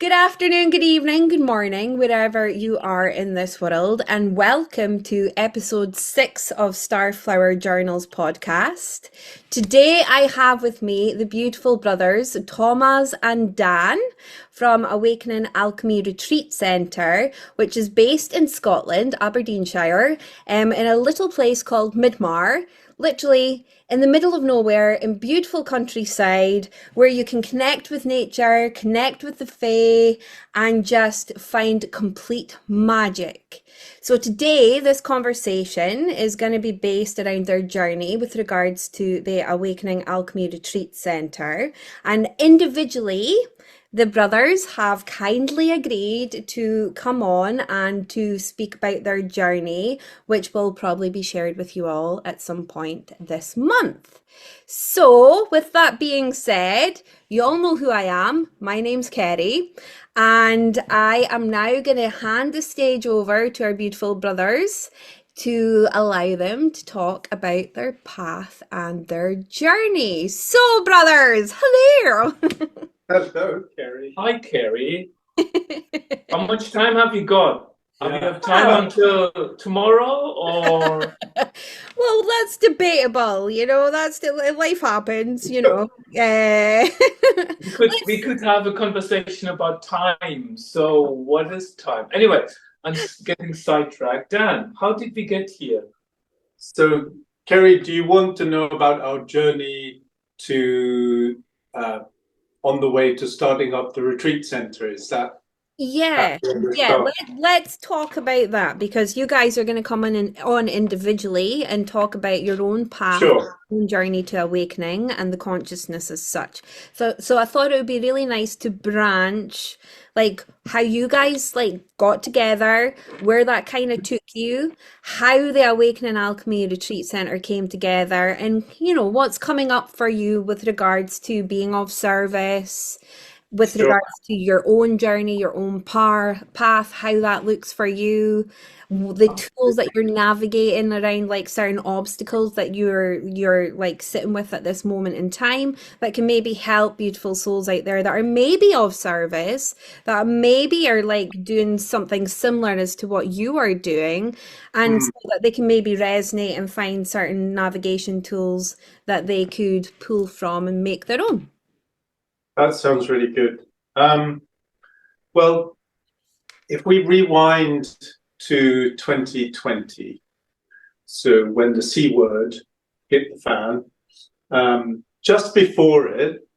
Good afternoon, good evening, good morning, wherever you are in this world, and welcome to Ep.6 of StarFlower Journals podcast. Today I have with me the beautiful brothers Tomaz and Dan from Awakening Alchemy Retreat Centre, which is based in Scotland, Aberdeenshire, in a little place called Midmar, literally in the middle of nowhere in beautiful countryside where you can connect with nature, connect with the fae, and just find complete magic. So today, this conversation is going to be based around their journey with regards to the Awakening Alchemy Retreat Centre. And individually, the brothers have kindly agreed to come on and to speak about their journey, which will probably be shared with you all at some point this month. So, with that being said, you all know who I am. My name's Kerry, and I am now going to hand the stage over to our beautiful brothers to allow them to talk about their path and their journey. So, brothers, hello! Hello, Kerry. Hi, Kerry. How much time have you got? Have you have time until tomorrow, or? Well, that's debatable. That's still life happens. We could have a conversation about time. So, what is time? Anyway, I'm getting sidetracked. Dan, how did we get here? So, Kerry, do you want to know about our journey to on the way to starting up the retreat center? Is that? Yeah. Let's talk about that, because you guys are going to come on individually and talk about your own path, Sure. your own journey to awakening and the consciousness as such. So I thought it would be really nice to branch, like how you guys got together, where that kind of took you, how the Awakening Alchemy Retreat Centre came together, and what's coming up for you with regards to being of service, with Sure. regards to your own journey, your own path, how that looks for you, the tools that you're navigating around certain obstacles that you're sitting with at this moment in time, that can maybe help beautiful souls out there that are maybe of service, that maybe are doing something similar as to what you are doing, and so that they can maybe resonate and find certain navigation tools that they could pull from and make their own. That sounds really good. Well, if we rewind to 2020, so when the C word hit the fan, just before it,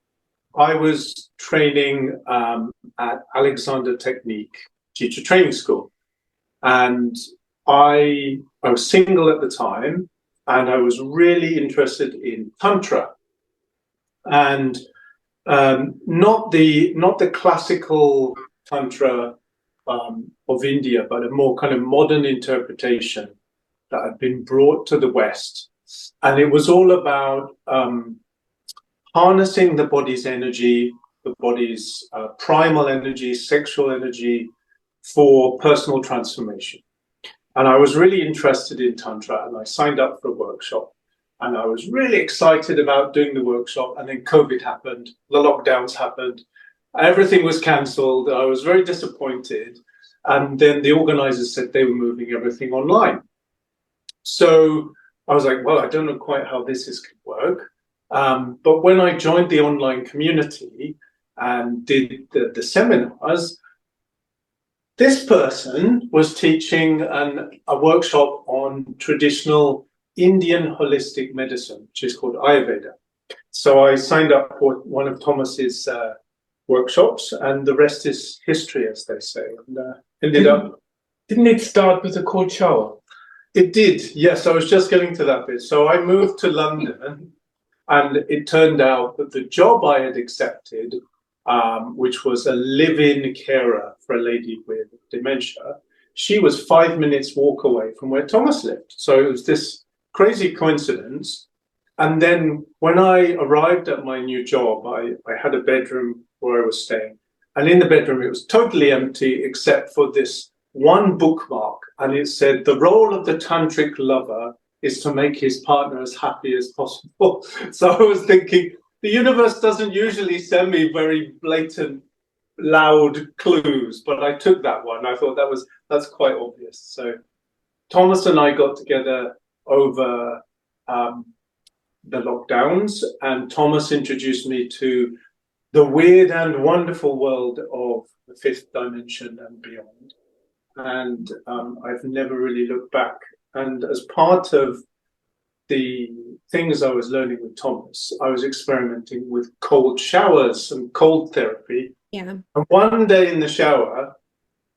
I was training at Alexander Technique Teacher Training School. And I was single at the time, and I was really interested in Tantra. And not the classical Tantra of India, but a more kind of modern interpretation that had been brought to the West. And it was all about harnessing the body's energy, the body's primal energy, sexual energy, for personal transformation. And I was really interested in Tantra, and I signed up for a workshop. And I was really excited about doing the workshop, and then COVID happened, the lockdowns happened, everything was cancelled. I was very disappointed. And then the organizers said they were moving everything online. So I was like, well, I don't know quite how this is going to work. But when I joined the online community and did the seminars, this person was teaching a workshop on traditional Indian holistic medicine, which is called ayurveda. So I signed up for one of Thomas's workshops, and the rest is history, as they say. And ended up. Didn't it start with a cold shower? It did, yes. I was just getting to that bit. So I moved to London, and it turned out that the job I had accepted, which was a live-in carer for a lady with dementia, she was 5 minutes walk away from where Thomas lived. So it was this crazy coincidence. And then when I arrived at my new job, I had a bedroom where I was staying. And in the bedroom, it was totally empty except for this one bookmark. And it said, the role of the tantric lover is to make his partner as happy as possible. So I was thinking, the universe doesn't usually send me very blatant, loud clues, but I took that one. I thought that's quite obvious. So Thomas and I got together over the lockdowns, and Thomas introduced me to the weird and wonderful world of the fifth dimension and beyond. And I've never really looked back. And as part of the things I was learning with Thomas, I was experimenting with cold showers and cold therapy. Yeah. And one day in the shower,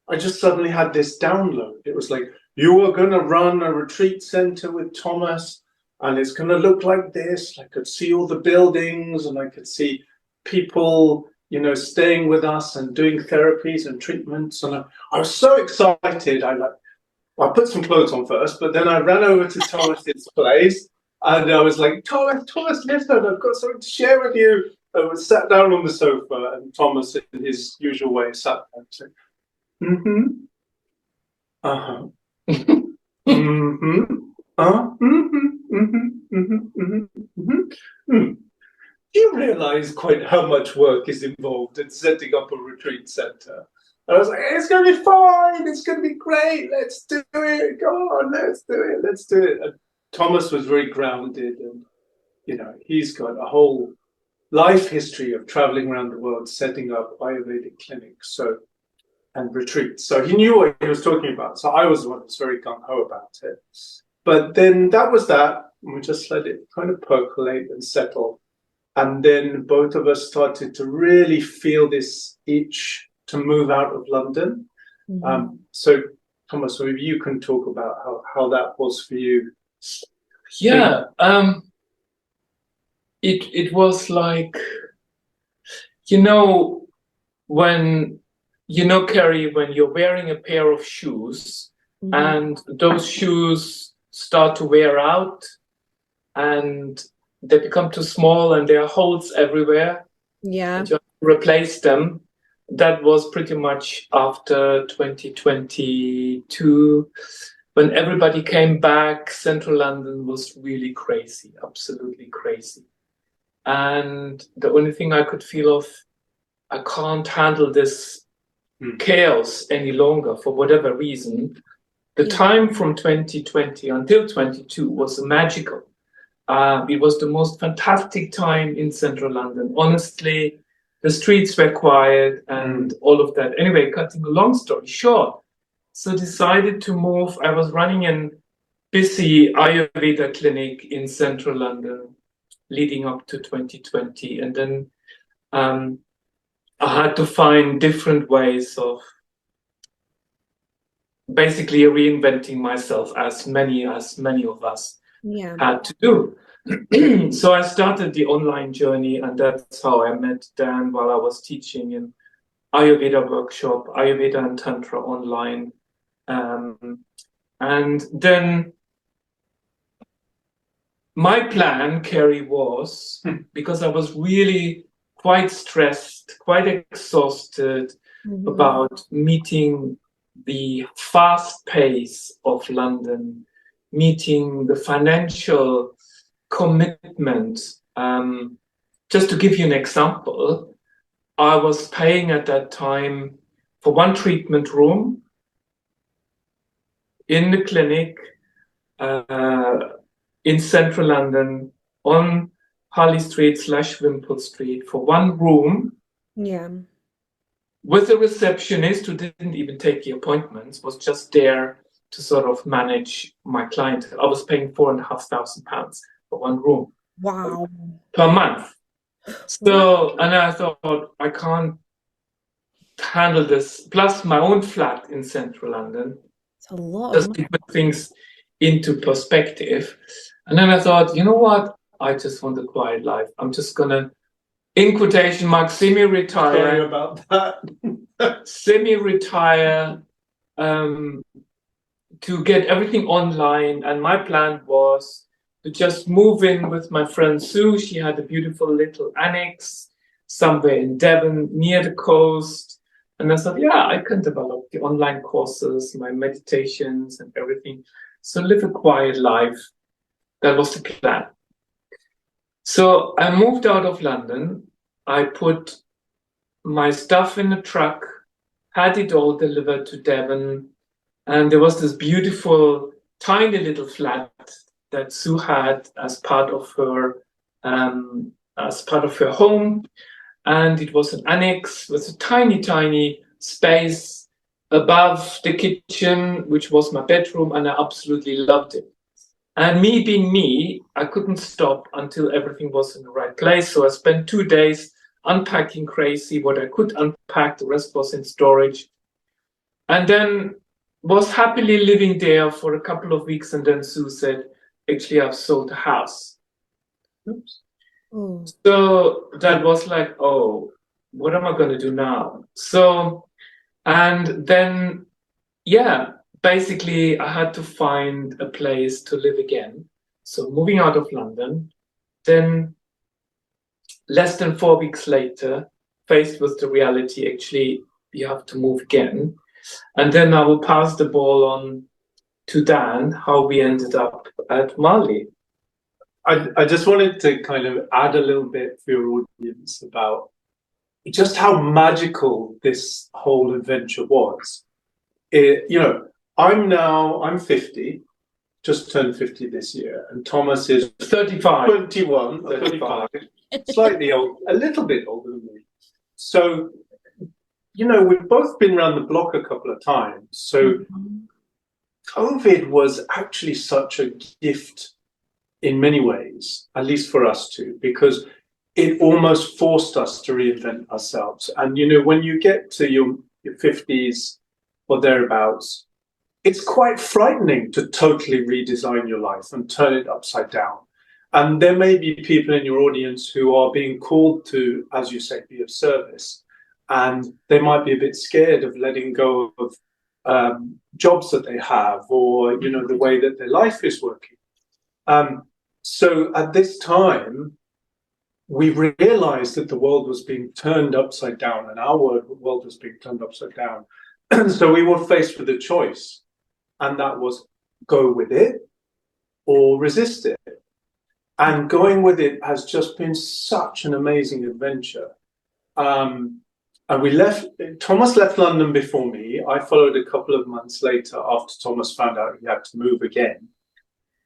I just suddenly had this download. It was like, you are going to run a retreat center with Thomas, and it's going to look like this. I could see all the buildings, and I could see people, you know, staying with us and doing therapies and treatments. And I was so excited. I put some clothes on first, but then I ran over to Thomas's place, and I was like, Thomas, listen, I've got something to share with you. I was sat down on the sofa, and Thomas, in his usual way, sat down and said, mm-hmm, uh-huh, mm-hmm, mm-hmm, mm-hmm, mm-hmm, mm-hmm. Do you realize quite how much work is involved in setting up a retreat center? And I was like, it's going to be fine. It's going to be great. Let's do it. Go on, let's do it. Let's do it. And Thomas was very grounded, and, you know, he's got a whole life history of traveling around the world, setting up Ayurvedic clinics and retreats. So he knew what he was talking about. So I was the one who was very gung-ho about it. But then that was that. And we just let it kind of percolate and settle. And then both of us started to really feel this itch to move out of London. Mm-hmm. So Thomas, maybe you can talk about how that was for you. Yeah, it was like, you know, when, you know, Carrie, when you're wearing a pair of shoes, mm-hmm. and those shoes start to wear out and they become too small and there are holes everywhere. Yeah. And you have to replace them. That was pretty much after 2022, when everybody came back. Central London was really crazy, absolutely crazy. And the only thing I could feel of, I can't handle this chaos any longer for whatever reason. The time from 2020 until 22 was magical. It was the most fantastic time in Central London. Honestly, the streets were quiet and all of that. Anyway, cutting a long story short, so decided to move. I was running a busy Ayurveda clinic in Central London leading up to 2020. And then I had to find different ways of basically reinventing myself, as many of us had to do. So I started the online journey, and that's how I met Dan while I was teaching in Ayurveda workshop, Ayurveda and Tantra online. And then my plan, Carrie, was, because I was really quite stressed, quite exhausted about meeting the fast pace of London, meeting the financial commitment. Just to give you an example, I was paying at that time for one treatment room in the clinic in Central London on Harley Street / Wimpole Street for one room. Yeah. With a receptionist who didn't even take the appointments, was just there to sort of manage my client. I was paying £4,500 for one room. Wow. Per month. So, and I thought, I can't handle this. Plus my own flat in central London, It's a lot of just money. to put things into perspective. And then I thought, you know what? I just want a quiet life. I'm just gonna, in quotation marks, Sorry semi-retire, about that. semi-retire, to get everything online. And my plan was to just move in with my friend Sue. She had a beautiful little annex somewhere in Devon near the coast. And I thought, yeah, I can develop the online courses, my meditations and everything. So live a quiet life. That was the plan. So I moved out of London. I put my stuff in a truck, had it all delivered to Devon. And there was this beautiful, tiny little flat that Sue had as part of her home. And it was an annex with a tiny, tiny space above the kitchen, which was my bedroom, and I absolutely loved it. And me being me, I couldn't stop until everything was in the right place. So I spent 2 days unpacking crazy. What I could unpack, the rest was in storage. And then was happily living there for a couple of weeks. And then Sue said, actually, I've sold the house. Oops. Oh. So that was like, oh, what am I going to do now? So, and then, yeah, basically I had to find a place to live again. So moving out of London, then less than 4 weeks later, faced with the reality, actually, you have to move again. And then I will pass the ball on to Dan, how we ended up at Mali. I just wanted to kind of add a little bit for your audience about just how magical this whole adventure was. I'm 50, just turned 50 this year, and Thomas is 35. 21, 35, slightly old, a little bit older than me. So, we've both been around the block a couple of times. So COVID was actually such a gift in many ways, at least for us two, because it almost forced us to reinvent ourselves. And, when you get to your 50s or thereabouts, it's quite frightening to totally redesign your life and turn it upside down. And there may be people in your audience who are being called to, as you say, be of service. And they might be a bit scared of letting go of jobs that they have, or, the way that their life is working. So at this time, we realized that the world was being turned upside down, and our world was being turned upside down. So we were faced with a choice, and that was go with it or resist it. And going with it has just been such an amazing adventure. And Thomas left London before me. I followed a couple of months later after Thomas found out he had to move again.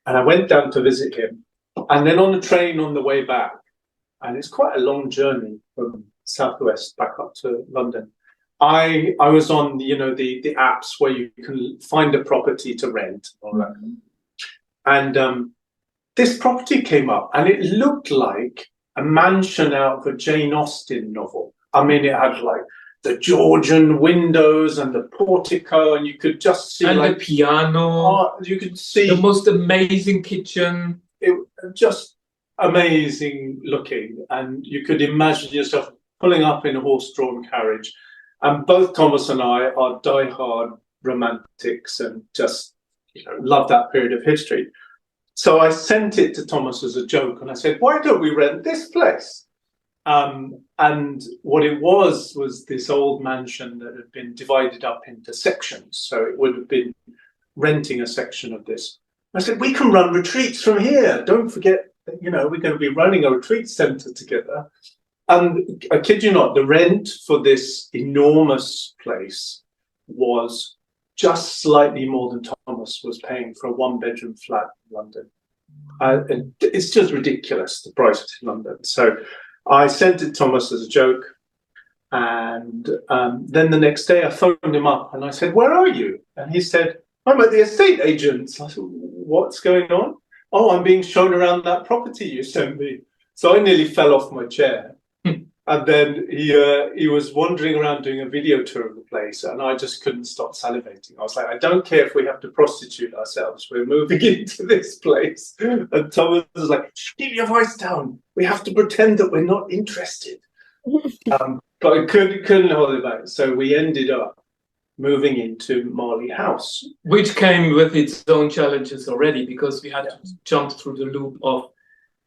And I went down to visit him. And then on the train on the way back, and it's quite a long journey from Southwest back up to London, I was on the apps where you can find a property to rent and all that. And this property came up, and it looked like a mansion out of a Jane Austen novel. I mean, it had like the Georgian windows and the portico, and you could just see the piano. You could see the most amazing kitchen. It just amazing looking, and you could imagine yourself pulling up in a horse-drawn carriage. And both Thomas and I are diehard romantics and just love that period of history. So I sent it to Thomas as a joke, and I said, why don't we rent this place? And what it was this old mansion that had been divided up into sections. So it would have been renting a section of this. I said, we can run retreats from here. Don't forget, we're going to be running a retreat centre together. And I kid you not, the rent for this enormous place was just slightly more than Thomas was paying for a one-bedroom flat in London. And it's just ridiculous, the prices in London. So I sent it to Thomas as a joke. And then the next day I phoned him up and I said, where are you? And he said, I'm at the estate agents. I said, what's going on? Oh, I'm being shown around that property you sent me. So I nearly fell off my chair. And then he was wandering around doing a video tour of the place, and I just couldn't stop salivating. I was like, I don't care if we have to prostitute ourselves. We're moving into this place. And Thomas was like, keep your voice down. We have to pretend that we're not interested. But I couldn't hold it back. So we ended up moving into Marley House. Which came with its own challenges already, because we had to jump through the loop of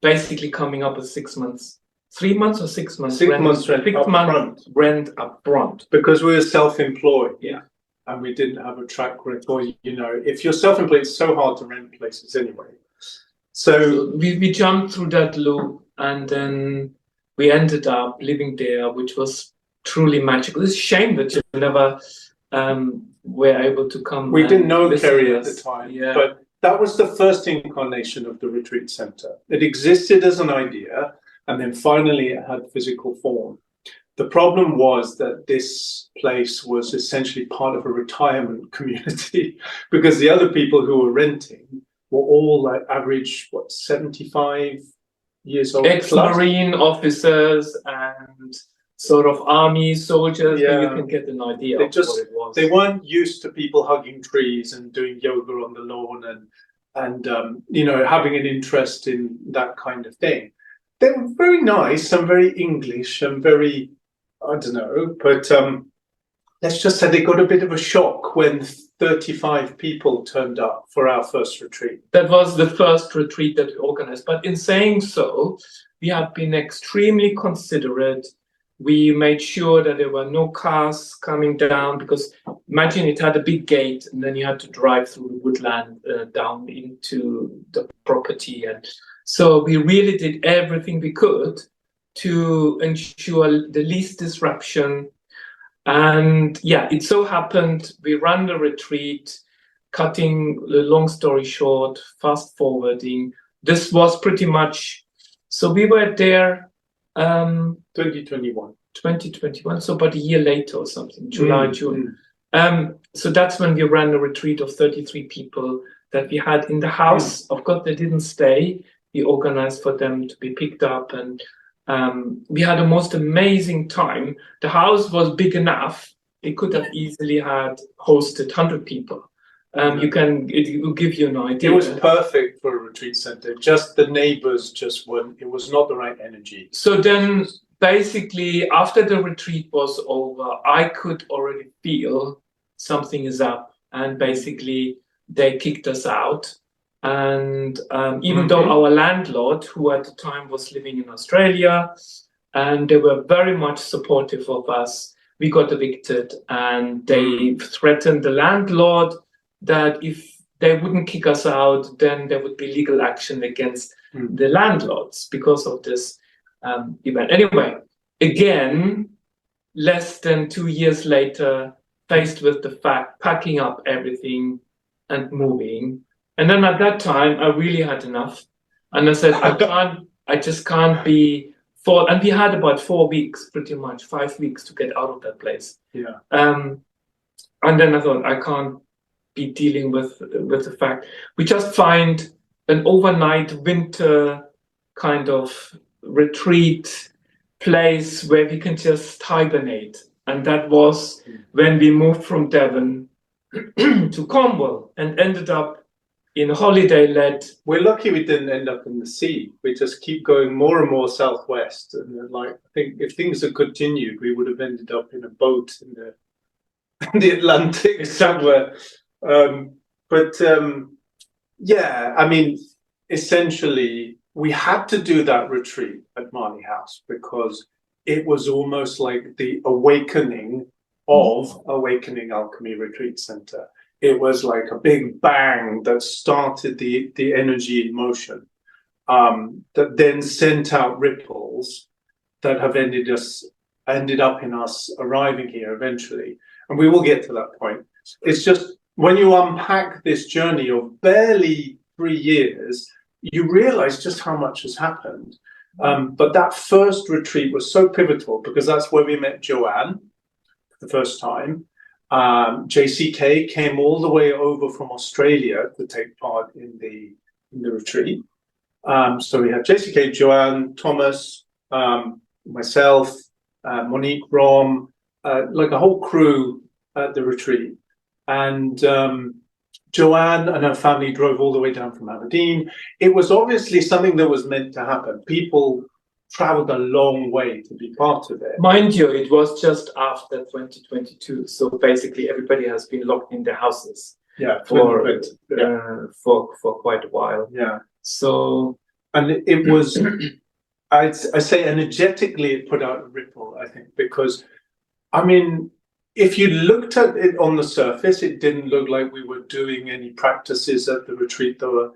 basically coming up with 6 months. 3 months or 6 months? 6 months rent up front. Because we were self-employed. Yeah. And we didn't have a track record. You know, if you're self-employed, it's so hard to rent places anyway. So we jumped through that loop, and then we ended up living there, which was truly magical. It's a shame that you never were able to come. We didn't know Kerry at the time, yeah. But that was the first incarnation of the retreat centre. It existed as an idea, and then finally it had physical form. The problem was that this place was essentially part of a retirement community, because the other people who were renting were all like average, 75 years old. Ex-Marine officers and sort of army soldiers, Yeah. you can get an idea of what it was. They weren't used to people hugging trees and doing yoga on the lawn and you know, having an interest in that kind of thing. They were very nice and very English and very, I don't know, but let's just say they got a bit of a shock when 35 people turned up for our first retreat. That was the first retreat that we organized. But in saying so, we have been extremely considerate. We made sure that there were no cars coming down, because imagine it had a big gate and then you had to drive through the woodland down into the property. And so we really did everything we could to ensure the least disruption. And yeah, it so happened we ran the retreat, cutting the long story short, fast forwarding. This was pretty much, so we were there 2021, so about a year later or something, July, June. So that's when we ran a retreat of 33 people that we had in the house. Of course, they didn't stay. We organized for them to be picked up, and we had a most amazing time. The house was big enough. It could have easily had hosted 100 people. It will give you an idea. It was perfect for a retreat center. Just the neighbors just weren't, it was not the right energy. So then basically after the retreat was over, I could already feel something is up, and basically they kicked us out. And even though our landlord, who at the time was living in Australia, and they were very much supportive of us, we got evicted, and they threatened the landlord that if they wouldn't kick us out, then there would be legal action against the landlords because of this event. Anyway, again, less than 2 years later, faced with the fact, packing up everything and moving. And then at that time, I really had enough. And I said, I just can't be and we had about 4 weeks, pretty much 5 weeks to get out of that place. Yeah. And then I thought, I can't be dealing with the fact. We just find an overnight winter kind of retreat place where we can just hibernate. And that was when we moved from Devon to Cornwall and ended up in a holiday-led. We're lucky we didn't end up in the sea. We just keep going more and more southwest. And like, I think if things had continued, we would have ended up in a boat in the Atlantic somewhere. Yeah, I mean, essentially, we had to do that retreat at Marley House because it was almost like the awakening of Awakening Alchemy Retreat Centre. It was like a big bang that started the energy in motion, that then sent out ripples that have ended up in us arriving here eventually. And we will get to that point. It's just when you unpack this journey of barely 3 years, you realize just how much has happened. But that first retreat was so pivotal because that's where we met Joanne for the first time. JCK came all the way over from Australia to take part in the retreat. So we had JCK, Joanne, Thomas, myself, Monique, Rom, like a whole crew at the retreat. And Joanne and her family drove all the way down from Aberdeen. It was obviously something that was meant to happen. People traveled a long way to be part of it. Mind you, it was just after 2022. So basically everybody has been locked in their houses. Yeah, for quite a while. Yeah. So, and it was, I say energetically, it put out a ripple, I think, because, I mean, if you looked at it on the surface, it didn't look like we were doing any practices at the retreat that were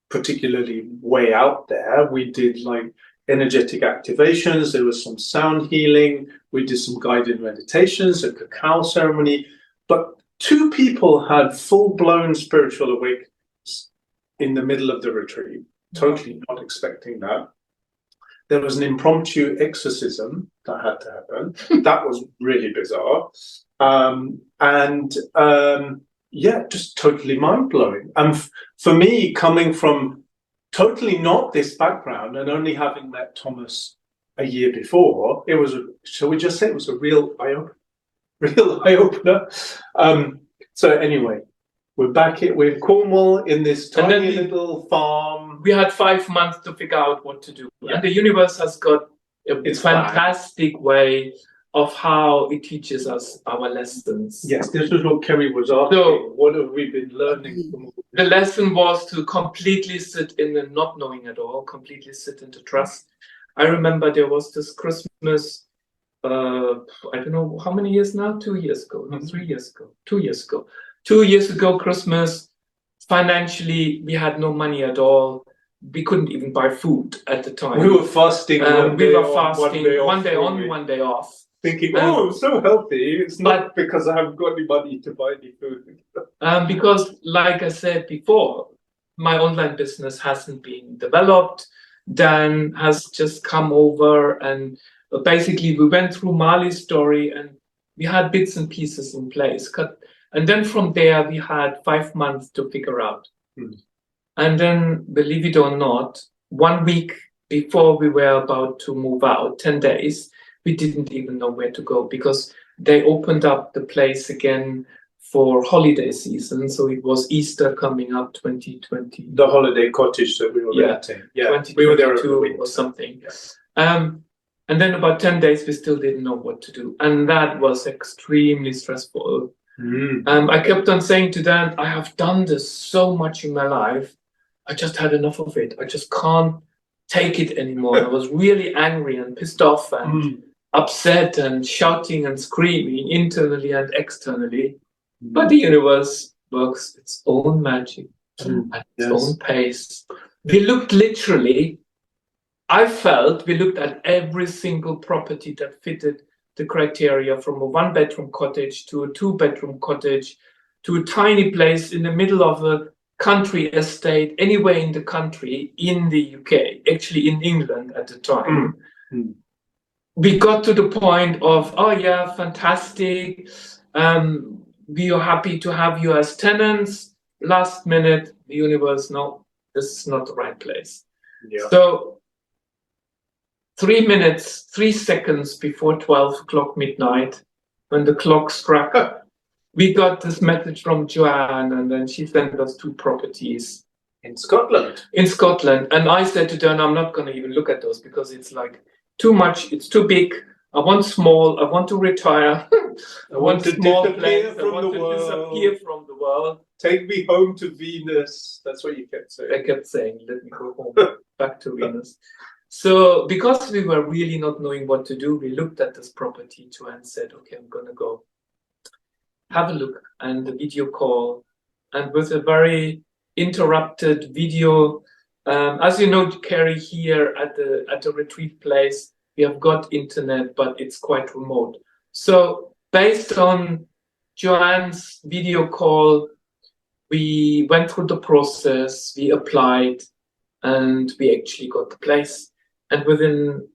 particularly way out there. We did like energetic activations. There was some sound healing. We did some guided meditations, a cacao ceremony, but 2 people had full-blown spiritual awakenings in the middle of the retreat, totally not expecting that. There was an impromptu exorcism that had to happen. That was really bizarre. Yeah, just totally mind-blowing. And for me, coming from totally not this background and only having met Thomas a year before, it was, shall we just say, it was a real eye-opener. So anyway, we're in Cornwall in this tiny little farm. We had 5 months to figure out what to do. Yeah. And the universe has got a fantastic way of how it teaches us our lessons. Yes, this is what Kerry was asking. So, what have we been learning from the lesson was to completely sit in the not knowing at all, completely sit into trust. I remember there was this Christmas, I don't know how many years now, 2 years ago, no, 3 years ago, 2 years ago. 2 years ago, Christmas, financially, we had no money at all. We couldn't even buy food at the time. We were fasting. One day on, one day off. Thinking, I'm so healthy. It's not because I haven't got any money to buy any food. Because, like I said before, my online business hasn't been developed. Dan has just come over, and basically we went through Mali's story, and we had bits and pieces in place. And then from there, we had 5 months to figure out. And then, believe it or not, 1 week before we were about to move out, 10 days, we didn't even know where to go because they opened up the place again for holiday season. So it was Easter coming up 2020. The holiday cottage that we were renting. Yeah, we were there or something. Yeah. And then about 10 days, we still didn't know what to do. And that was extremely stressful. I kept on saying to Dan, I have done this so much in my life. I just had enough of it. I just can't take it anymore. I was really angry and pissed off and upset and shouting and screaming internally and externally. But the universe works its own magic at its own pace. We looked literally, I felt we looked at every single property that fitted the criteria, from a 1-bedroom cottage to a 2-bedroom cottage to a tiny place in the middle of a country estate anywhere in the country, in the UK, actually in England at the time. We got to the point of, oh yeah, fantastic. We are happy to have you as tenants. Last minute, the universe, no, this is not the right place. Yeah. So 3 seconds before 12 o'clock midnight, when the clock struck, we got this message from Joanne, and then she sent us 2 properties. In Scotland? In Scotland. And I said to Dan, I'm not going to even look at those because it's like too much, it's too big. I want small, I want to retire. I want to disappear from the world. Take me home to Venus. That's what you kept saying. I kept saying, let me go home, back to Venus. So because we were really not knowing what to do, we looked at this property. Joanne said, okay, I'm going to go have a look, and the video call, and with a very interrupted video. As you know, Kerry, here at the retreat place, we have got internet, but it's quite remote. So based on Joanne's video call, we went through the process, we applied, and we actually got the place. And within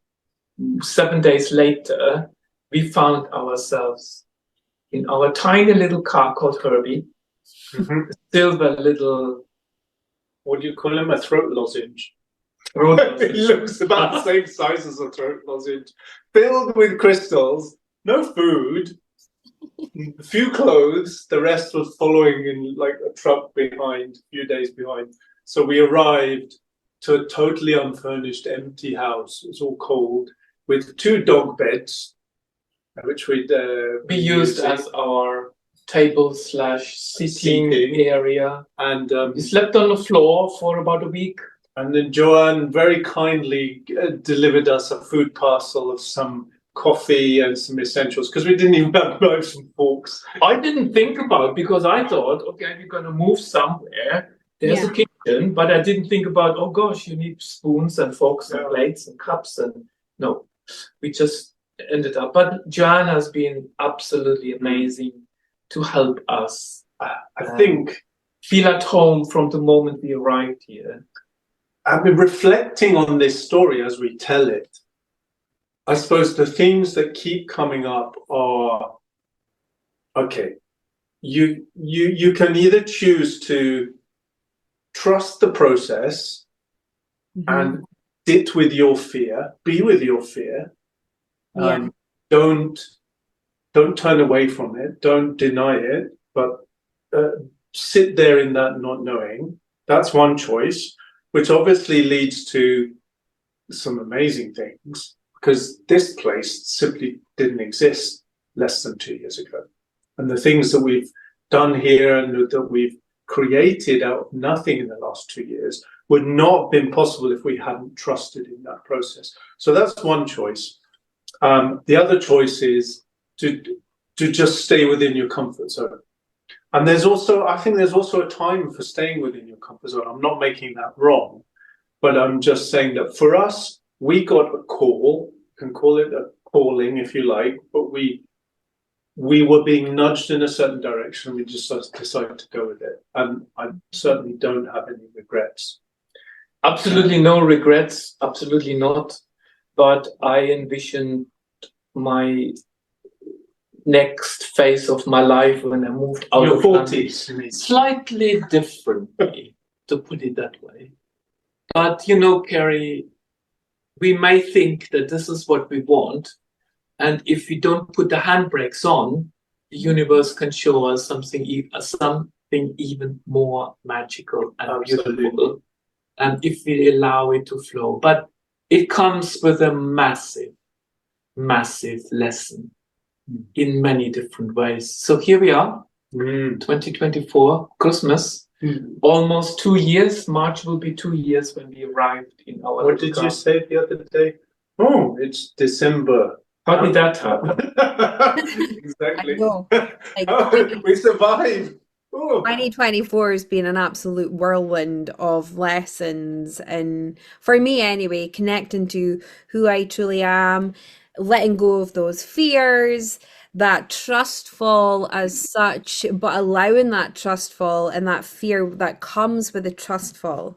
7 days later, we found ourselves in our tiny little car called Herbie, a silver little... What do you call him? A throat lozenge? It looks about the same size as a throat lozenge, filled with crystals, no food, a few clothes, the rest was following in like a truck behind, a few days behind. So we arrived to a totally unfurnished, empty house. It was all cold, with 2 dog beds, which we'd be used as our table/sitting area. And we slept on the floor for about a week. And then Joanne very kindly delivered us a food parcel of some coffee and some essentials, because we didn't even have knives and forks. I didn't think about it, because I thought, okay, we're going to move somewhere. There's a kitchen, but I didn't think about, oh gosh, you need spoons and forks and plates and cups. And no, we just ended up. But Joanne has been absolutely amazing to help us. I think feel at home from the moment we arrived here. I've been reflecting on this story as we tell it. I suppose the themes that keep coming up are, okay, you can either choose to trust the process and sit with your fear, be with your fear. Don't turn away from it, don't deny it, but sit there in that not knowing. That's one choice, which obviously leads to some amazing things, because this place simply didn't exist less than 2 years ago. And the things that we've done here and that we've created out of nothing in the last 2 years would not have been possible if we hadn't trusted in that process. So that's one choice. The other choice is to just stay within your comfort zone. And I think there's also a time for staying within your comfort zone. I'm not making that wrong, but I'm just saying that for us, we got a call, can call it a calling if you like, but we were being nudged in a certain direction, and we just decided to go with it. And I certainly don't have any regrets. Absolutely no regrets, absolutely not. But I envisioned my next phase of my life when I moved out Your of 40s, London, slightly differently, to put it that way. But you know, Kerry, we may think that this is what we want, and if we don't put the handbrakes on, the universe can show us something even more magical and beautiful, and if we allow it to flow. But it comes with a massive, massive lesson in many different ways. So here we are, 2024, Christmas, almost 2 years. March will be 2 years when we arrived in our. What did you say the other day? Oh, it's December. How did that happen? Exactly. Like, we survived. 2024 has been an absolute whirlwind of lessons, and for me anyway, connecting to who I truly am, letting go of those fears, that trustful as such, but allowing that trustful and that fear that comes with the trustful.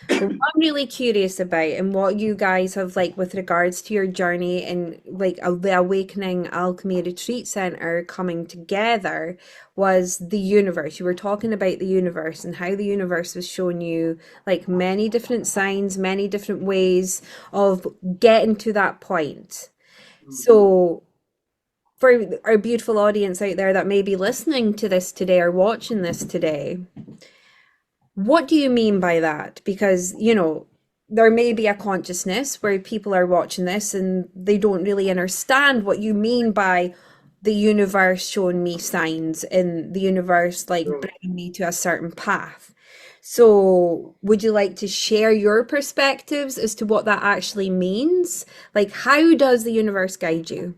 But what I'm really curious about, and what you guys have like with regards to your journey and like the Awakening Alchemy Retreat Centre coming together, was the universe. You were talking about the universe and how the universe was showing you like many different signs, many different ways of getting to that point. So for our beautiful audience out there that may be listening to this today or watching this today, what do you mean by that? Because, you know, there may be a consciousness where people are watching this and they don't really understand what you mean by the universe showing me signs and the universe like bringing me to a certain path. So would you like to share your perspectives as to what that actually means? Like, how does the universe guide you?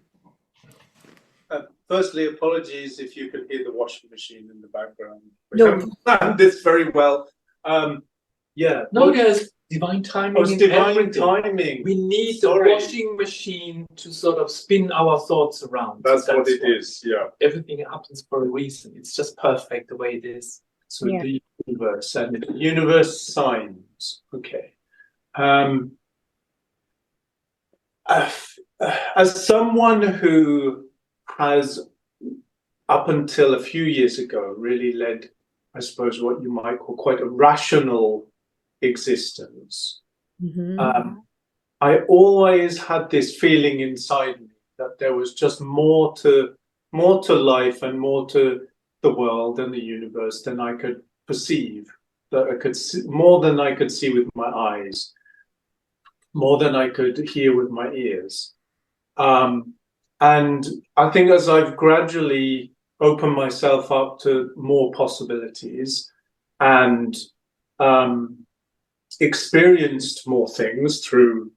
Firstly, apologies if you can hear the washing machine in the background. We No. haven't planned this very well. Yeah. No, there's divine timing. It's divine timing. We need the washing machine to sort of spin our thoughts around. That's what it is, yeah. Everything happens for a reason. It's just perfect the way it is. So the universe and the universe signs. Okay. As someone who has, up until a few years ago, really led, I suppose, what you might call quite a rational existence, Um, I always had this feeling inside me that there was just more to life and more to the world and the universe than I could perceive, that I could see, more than I could see with my eyes, more than I could hear with my ears. And I think as I've gradually opened myself up to more possibilities and experienced more things through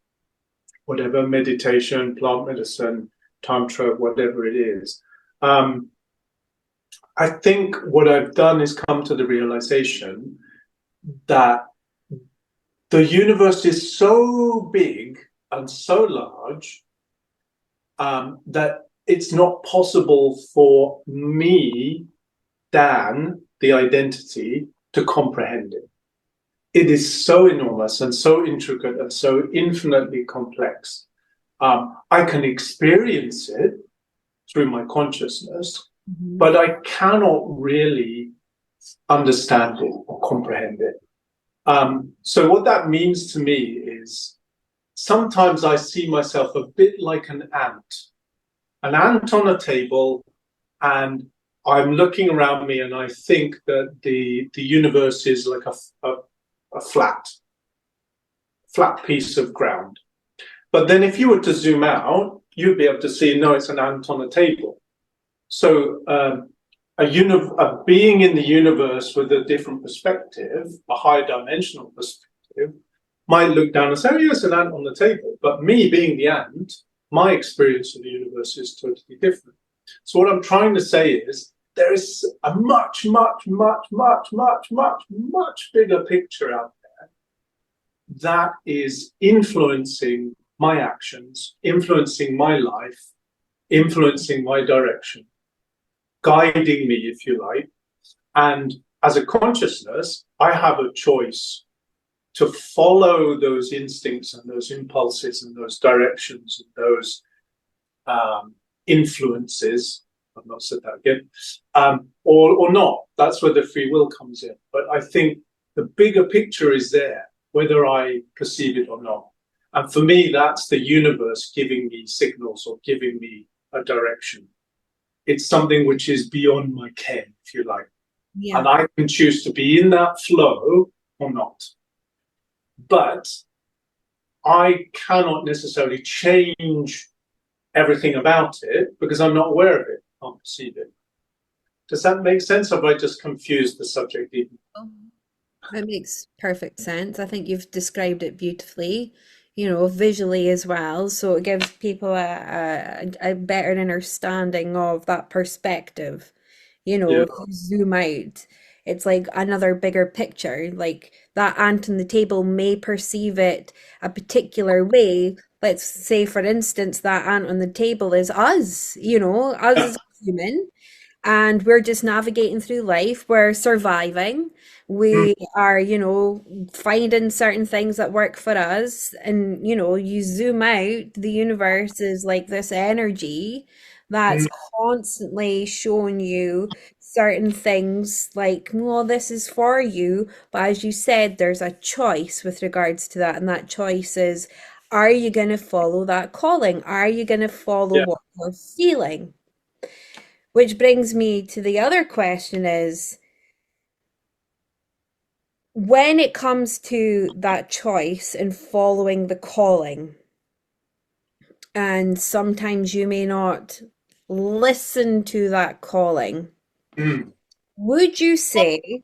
whatever meditation, plant medicine, tantra, whatever it is, I think what I've done is come to the realization that the universe is so big and so large that it's not possible for me, Dan, the identity, to comprehend it. It is so enormous and so intricate and so infinitely complex. I can experience it through my consciousness, but I cannot really understand it or comprehend it. So what that means to me is sometimes I see myself a bit like an ant on a table, and I'm looking around me and I think that the universe is like a flat piece of ground. But then if you were to zoom out, you'd be able to see, no, it's an ant on a table. So a being in the universe with a different perspective, a higher dimensional perspective, might look down and say, oh, yes, an ant on the table. But me being the ant, my experience of the universe is totally different. So what I'm trying to say is there is a much, much, much, much, much, much, much bigger picture out there that is influencing my actions, influencing my life, influencing my direction, guiding me, if you like. And as a consciousness, I have a choice to follow those instincts and those impulses and those directions and those influences. I've not said that again, or not. That's where the free will comes in. But I think the bigger picture is there, whether I perceive it or not. And for me, that's the universe giving me signals or giving me a direction. It's something which is beyond my ken, if you like. Yeah. And I can choose to be in that flow or not. But I cannot necessarily change everything about it because I'm not aware of it, can't perceive it. Does that make sense, or have I just confused the subject even? That makes perfect sense. I think you've described it beautifully, visually as well. So it gives people a better understanding of that perspective. If you zoom out, it's like another bigger picture. Like that ant on the table may perceive it a particular way. Let's say, for instance, that ant on the table is us, us as a human. And we're just navigating through life. We're surviving. We are, finding certain things that work for us. And, you zoom out, the universe is like this energy that's constantly showing you certain things like, well, this is for you. But as you said, there's a choice with regards to that. And that choice is, are you going to follow that calling? Are you going to follow what you're feeling? Which brings me to the other question is, when it comes to that choice and following the calling, and sometimes you may not listen to that calling, would you say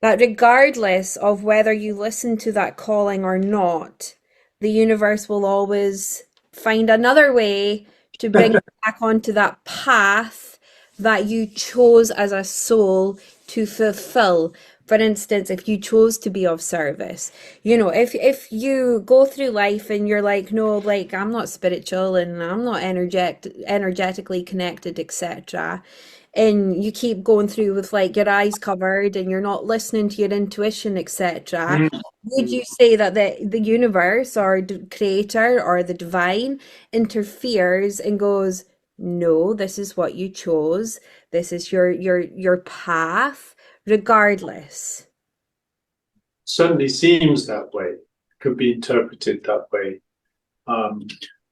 that regardless of whether you listen to that calling or not, the universe will always find another way to bring you back onto that path that you chose as a soul to fulfill? For instance, if you chose to be of service, if you go through life and you're like, no, like I'm not spiritual and I'm not energetically connected, etc., and you keep going through with like your eyes covered and you're not listening to your intuition, etc., would you say that the universe or the creator or the divine interferes and goes, no, this is what you chose, this is your path, regardless? Certainly seems that way. could be interpreted that way.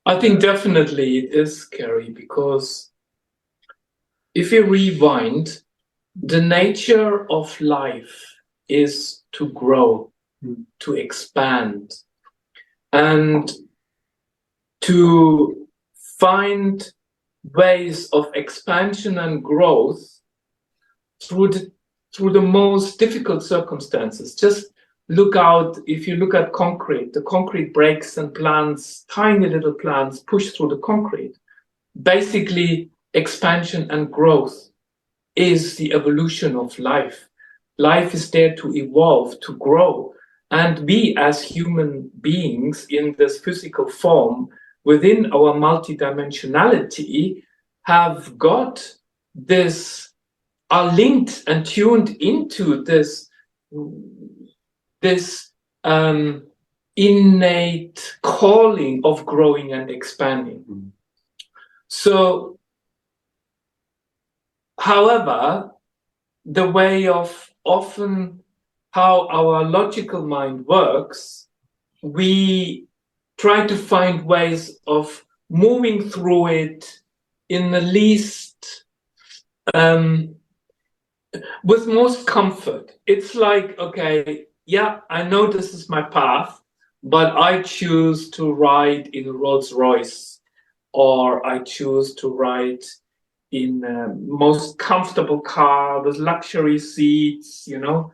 I think definitely it is, Kerry, because if you rewind, the nature of life is to grow, to expand, and to find ways of expansion and growth through the most difficult circumstances. Just look out, if you look at concrete, the concrete breaks and plants, tiny little plants push through the concrete. Basically, expansion and growth is the evolution of life. Life is there to evolve, to grow. And we as human beings in this physical form, within our multidimensionality, have got this, are linked and tuned into this innate calling of growing and expanding. So, however, the way of often how our logical mind works, we try to find ways of moving through it in the least, with most comfort. It's like, okay, yeah, I know this is my path, but I choose to ride in a Rolls Royce, or I choose to ride in a most comfortable car with luxury seats, you know.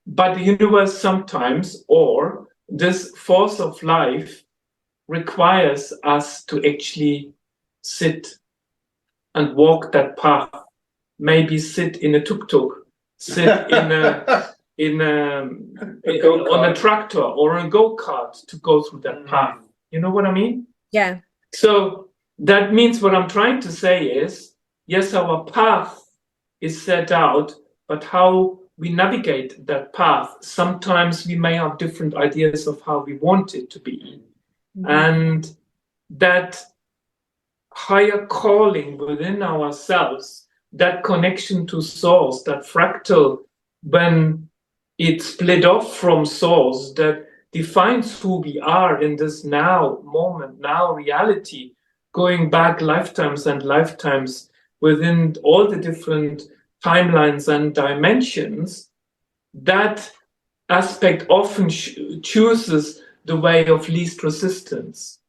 But the universe sometimes, or this force of life, requires us to actually sit and walk that path. Maybe sit in a tuk-tuk, sit on a tractor or a go-kart to go through that path. You know what I mean? Yeah. So that means what I'm trying to say is, yes, our path is set out, but how we navigate that path, sometimes we may have different ideas of how we want it to be. And that higher calling within ourselves, that connection to source, that fractal, when it's split off from source, that defines who we are in this now moment, now reality, going back lifetimes and lifetimes within all the different timelines and dimensions, that aspect often chooses the way of least resistance.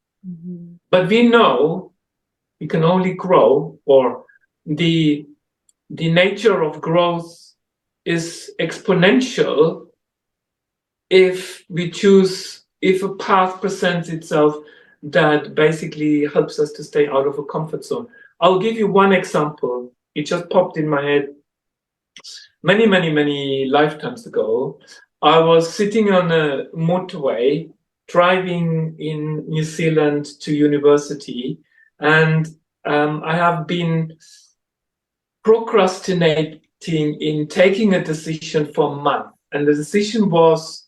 But we know we can only grow, or the nature of growth is exponential if we choose, if a path presents itself that basically helps us to stay out of a comfort zone. I'll give you one example. It just popped in my head. Many, many, many lifetimes ago, I was sitting on a motorway, driving in New Zealand to university, and I have been procrastinating in taking a decision for a month. And the decision was,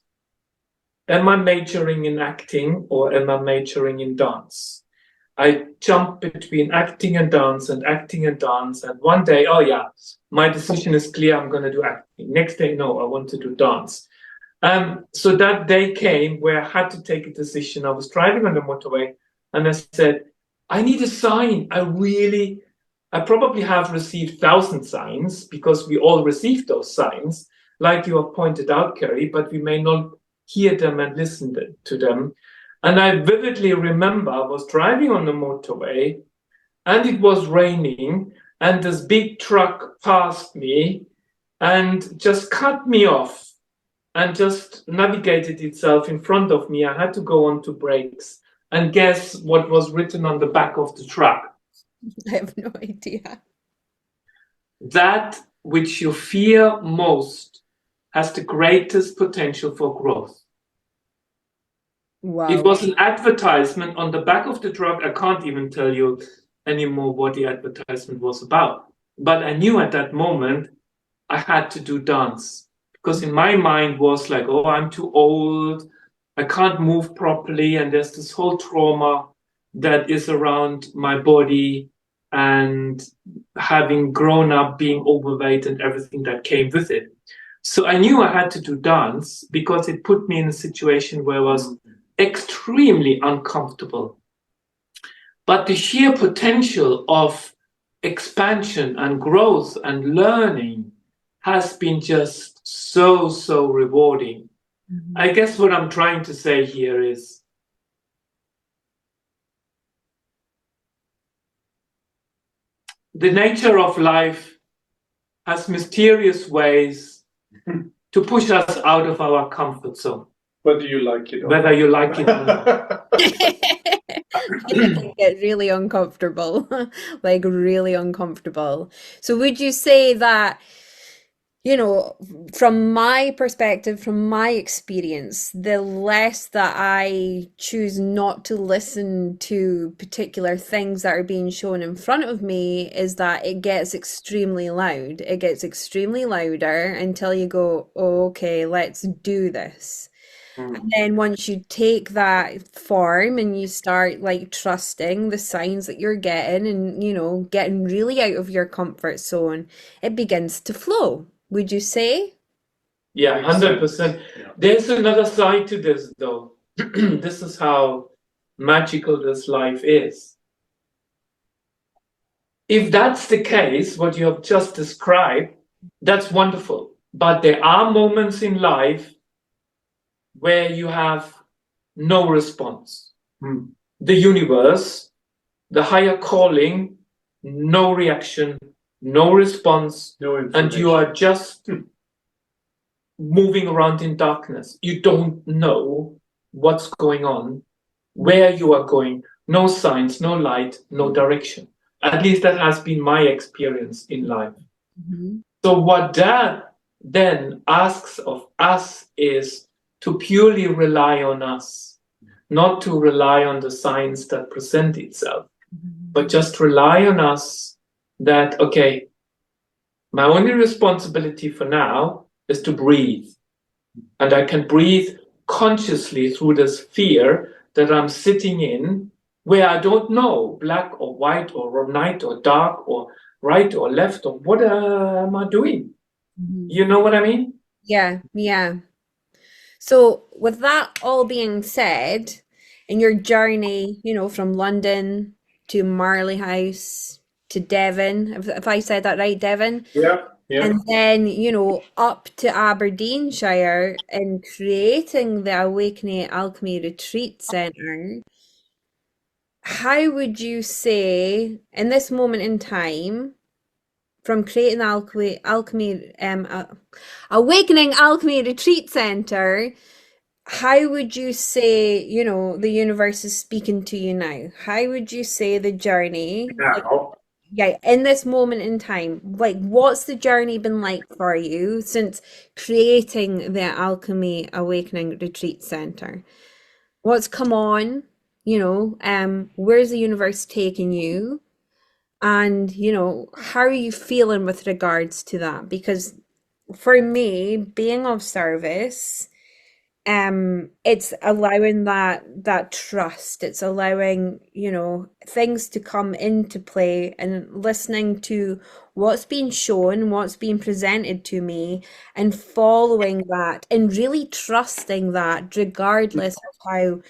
am I majoring in acting or am I majoring in dance? I jumped between acting and dance and acting and dance. And one day, oh yeah, my decision is clear, I'm going to do acting. Next day, no, I want to do dance. So that day came where I had to take a decision. I was driving on the motorway and I said, I need a sign. I probably have received 1,000 signs, because we all receive those signs, like you have pointed out, Kerry, but we may not hear them and listen to them. And I vividly remember I was driving on the motorway and it was raining, and this big truck passed me and just cut me off and just navigated itself in front of me. I had to go on to brakes. And guess what was written on the back of the truck? I have no idea. That which you fear most has the greatest potential for growth. Wow. It was an advertisement on the back of the truck. I can't even tell you anymore what the advertisement was about. But I knew at that moment I had to do dance, because in my mind was like, oh, I'm too old, I can't move properly, and there's this whole trauma that is around my body, and having grown up being overweight and everything that came with it. So I knew I had to do dance because it put me in a situation where I was extremely uncomfortable. But the sheer potential of expansion and growth and learning has been just so, so rewarding. I guess what I'm trying to say here is the nature of life has mysterious ways to push us out of our comfort zone. Whether you like it or Whether you like it or not. It can get really uncomfortable, like really uncomfortable. So would you say that, you know, from my perspective, from my experience, the less that I choose not to listen to particular things that are being shown in front of me is that it gets extremely loud. It gets extremely louder until you go, oh, okay, let's do this. And then once you take that form and you start like trusting the signs that you're getting and, you know, getting really out of your comfort zone, it begins to flow. Would you say? Yeah, 100%. Yeah. There's another side to this, though. This is how magical this life is. If that's the case, what you have just described, that's wonderful. But there are moments in life where you have no response. The universe, the higher calling, no reaction, no response, No and information. you are just moving around in darkness. You don't know what's going on, where you are going, no signs, no light, no direction. At least that has been my experience in life. So what that then asks of us is to purely rely on us, not to rely on the signs that present itself, but just rely on us that, okay, my only responsibility for now is to breathe. And I can breathe consciously through this fear that I'm sitting in, where I don't know black or white or night or dark or right or left or what am I doing? You know what I mean? Yeah, yeah. So with that all being said, in your journey, you know, from London to Marley House to Devon, if I said that right, Devon, Yeah, yeah. and then, you know, up to Aberdeenshire and creating the Awakening Alchemy Retreat Centre, how would you say in this moment in time, from creating the Awakening Alchemy Retreat Centre, how would you say, you know, the universe is speaking to you now? How would you say the journey, like, Now, yeah, in this moment in time, like, what's the journey been like for you since creating the Alchemy Awakening Retreat Centre? What's come on? You know, where's the universe taking you? And, you know, how are you feeling with regards to that? Because for me, being of service, it's allowing that trust. It's allowing, you know, things to come into play and listening to what's being shown, what's being presented to me, and following that and really trusting that regardless of how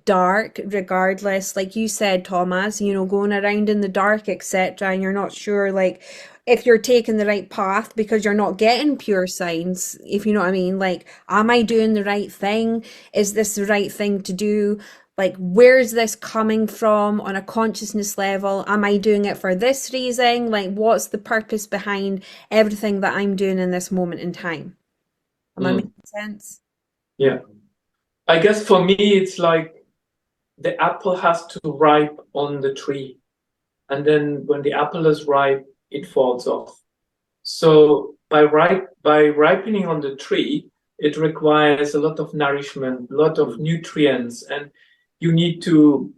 dark, regardless, like you said, Thomas, you know, going around in the dark, etc., and you're not sure, like, if you're taking the right path because you're not getting pure signs, if you know what I mean. Like, am I doing the right thing? Is this the right thing to do? Like, where's this coming from on a consciousness level? Am I doing it for this reason? Like, what's the purpose behind everything that I'm doing in this moment in time? Am I making sense? Yeah. I guess for me, it's like the apple has to ripe on the tree. And then when the apple is ripe, it falls off. So by ripening on the tree, it requires a lot of nourishment, a lot of nutrients, and you need to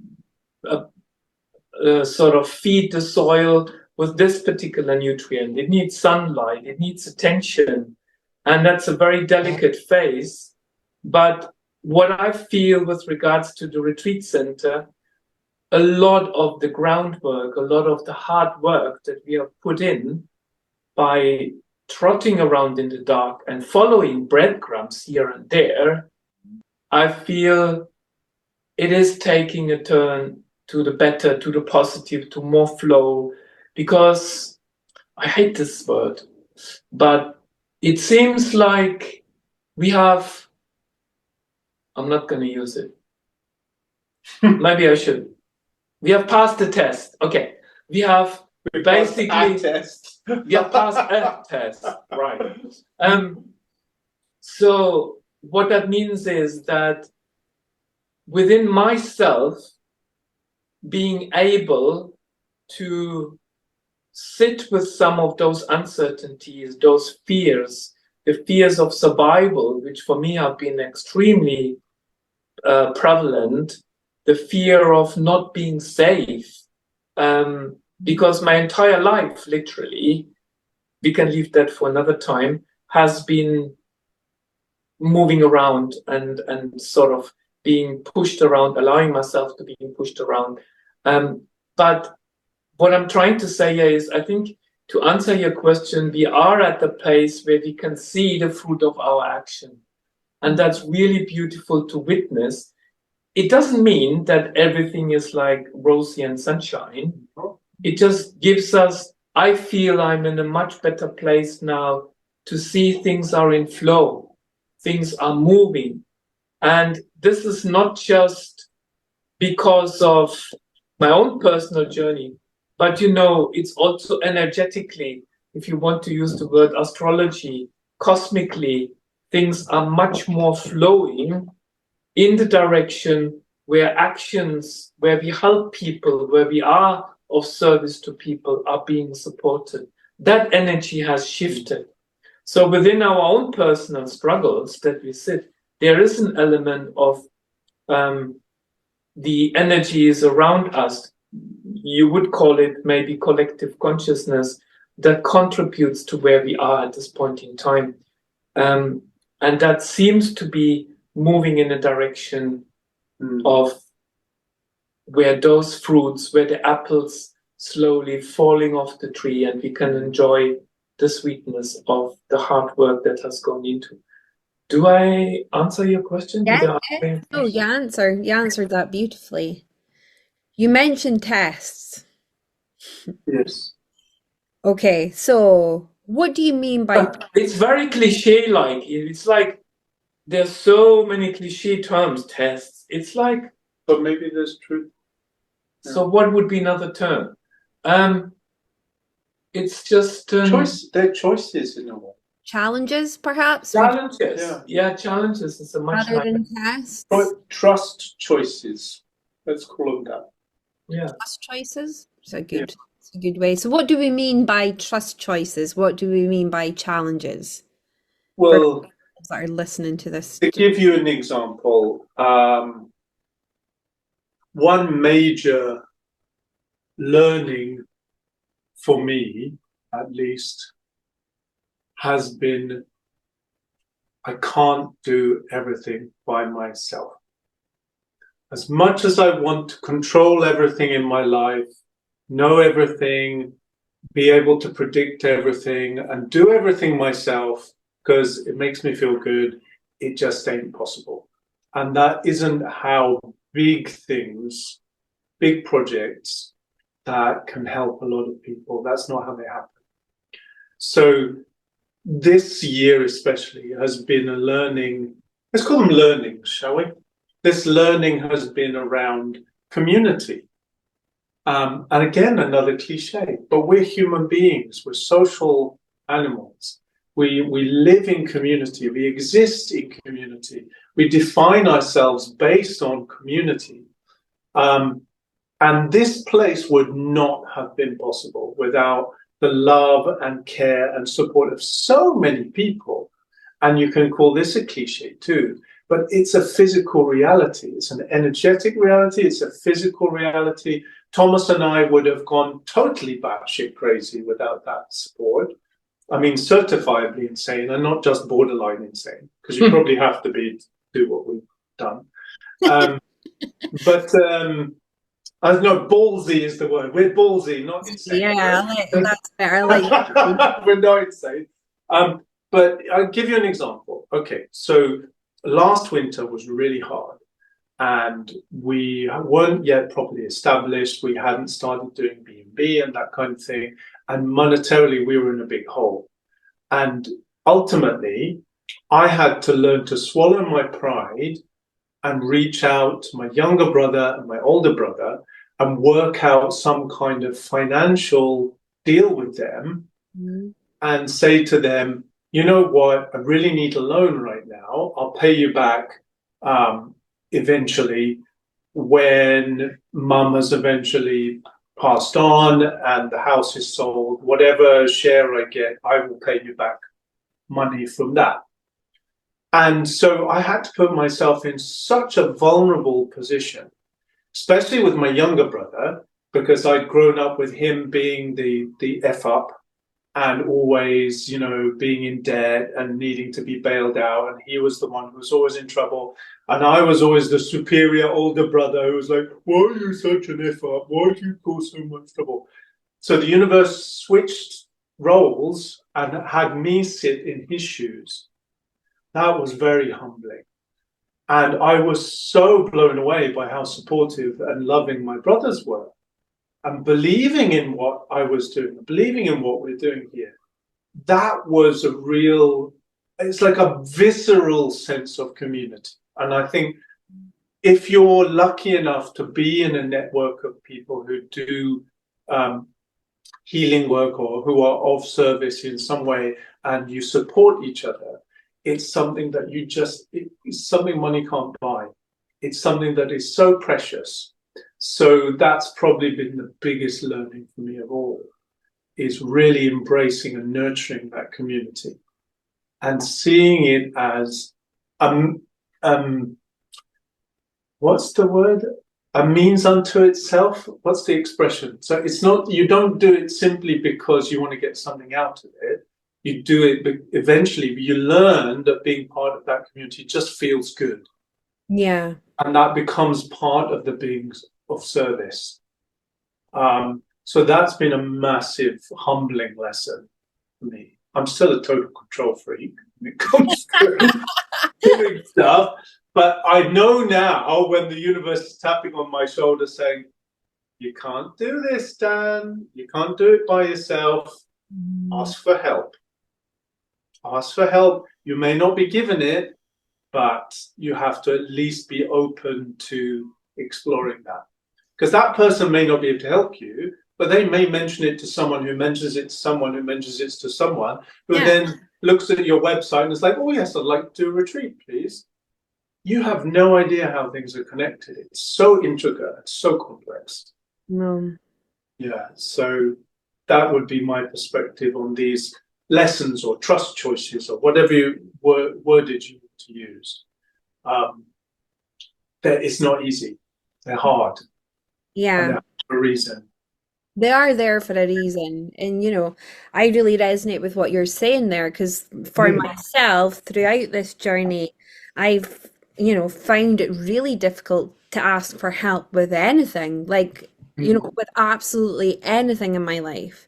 sort of feed the soil with this particular nutrient. It needs sunlight, it needs attention, and that's a very delicate phase. But what I feel with regards to the retreat center, a lot of the groundwork, a lot of the hard work that we have put in by trotting around in the dark and following breadcrumbs here and there, I feel it is taking a turn to the better, to the positive, to more flow, because I hate this word, but it seems like we have, I'm not going to use it. Maybe I should. We have passed the test. Okay. We have basically passed a test. We have passed a test. Right. So what that means is that within myself, being able to sit with some of those uncertainties, those fears, the fears of survival, which for me have been extremely prevalent, the fear of not being safe, because my entire life, literally, we can leave that for another time, has been moving around and sort of being pushed around, allowing myself to be pushed around. But what I'm trying to say here is, I think, to answer your question, we are at the place where we can see the fruit of our action. And that's really beautiful to witness. It doesn't mean that everything is like rosy and sunshine. It just gives us, I feel I'm in a much better place now to see things are in flow, things are moving. And this is not just because of my own personal journey, but it's also energetically, if you want to use the word astrology, cosmically, things are much more flowing in the direction where actions, where we help people, where we are of service to people, are being supported. That energy has shifted. So within our own personal struggles that we sit, there is an element of the energies around us. You would call it maybe collective consciousness that contributes to where we are at this point in time. And that seems to be moving in a direction of where those fruits, where the apples slowly falling off the tree, and we can enjoy the sweetness of the hard work that has gone into. Do I answer your question? Yeah. Oh, you answered that beautifully. You mentioned tests. Yes. Okay, so what do you mean by... It's very cliche-like. It's like there's so many cliche terms, tests. It's like... But maybe there's truth. So what would be another term? It's just... They're choices in a way. Challenges, perhaps? Challenges. Yeah, challenges is a much rather than tests. Trust choices. Let's call them that. Yeah. Trust choices. It's a good way. So what do we mean by trust choices? What do we mean by challenges? Well, that are listening to this. To give you an example, one major learning for me, at least, has been I can't do everything by myself. As much as I want to control everything in my life, know everything, be able to predict everything, and do everything myself because it makes me feel good, it just ain't possible. And that isn't how big things, big projects that can help a lot of people, that's not how they happen. So this year especially has been a learning, let's call them learnings, shall we? This learning has been around community. And again, another cliche, but we're human beings, we're social animals. We live in community, we exist in community, we define ourselves based on community. And this place would not have been possible without the love and care and support of so many people. And you can call this a cliche too, but it's a physical reality. It's an energetic reality. It's a physical reality. Thomas and I would have gone totally batshit crazy without that support. I mean, certifiably insane and not just borderline insane, because you probably have to be to do what we've done. But I don't know, ballsy is the word. We're ballsy, not insane. Yeah, that's better. I like we're not insane. But I'll give you an example. Okay, so last winter was really hard, and we weren't yet properly established. We hadn't started doing B&B and that kind of thing, and monetarily we were in a big hole. And ultimately, I had to learn to swallow my pride and reach out to my younger brother and my older brother and work out some kind of financial deal with them and say to them, you know what, I really need a loan right now. I'll pay you back eventually when mum has eventually passed on and the house is sold. Whatever share I get, I will pay you back money from that. And so I had to put myself in such a vulnerable position, especially with my younger brother, because I'd grown up with him being the F up and always, you know, being in debt and needing to be bailed out. And he was the one who was always in trouble. And I was always the superior older brother who was like, why are you such an F up? Why do you cause so much trouble? So the universe switched roles and had me sit in his shoes. That was very humbling. And I was so blown away by how supportive and loving my brothers were and believing in what I was doing, believing in what we're doing here. That was a real, it's like a visceral sense of community. And I think if you're lucky enough to be in a network of people who do healing work or who are of service in some way and you support each other, it's something that it's something money can't buy. It's something that is so precious. So that's probably been the biggest learning for me of all, is really embracing and nurturing that community and seeing it as, what's the word? A means unto itself. What's the expression? So it's not, you don't do it simply because you want to get something out of it. You do it, but eventually you learn that being part of that community just feels good. Yeah. And that becomes part of the being of service. So that's been a massive, humbling lesson for me. I'm still a total control freak when it comes to doing stuff. But I know now when the universe is tapping on my shoulder saying, you can't do this, Dan. You can't do it by yourself. Ask for help. Ask for help. You may not be given it, but you have to at least be open to exploring that. Because that person may not be able to help you, but they may mention it to someone who mentions it to someone who mentions it to someone who then looks at your website and is like, oh, yes, I'd like to do a retreat, please. You have no idea how things are connected. It's so intricate. It's so complex. No. Yeah, so that would be my perspective on these lessons or trust choices or whatever wordage you want to use. That it's not easy. They're hard. Yeah. And they're for a reason. They are there for a reason. And, you know, I really resonate with what you're saying there because for myself, throughout this journey, I've, you know, found it really difficult to ask for help with anything, like, you know, with absolutely anything in my life.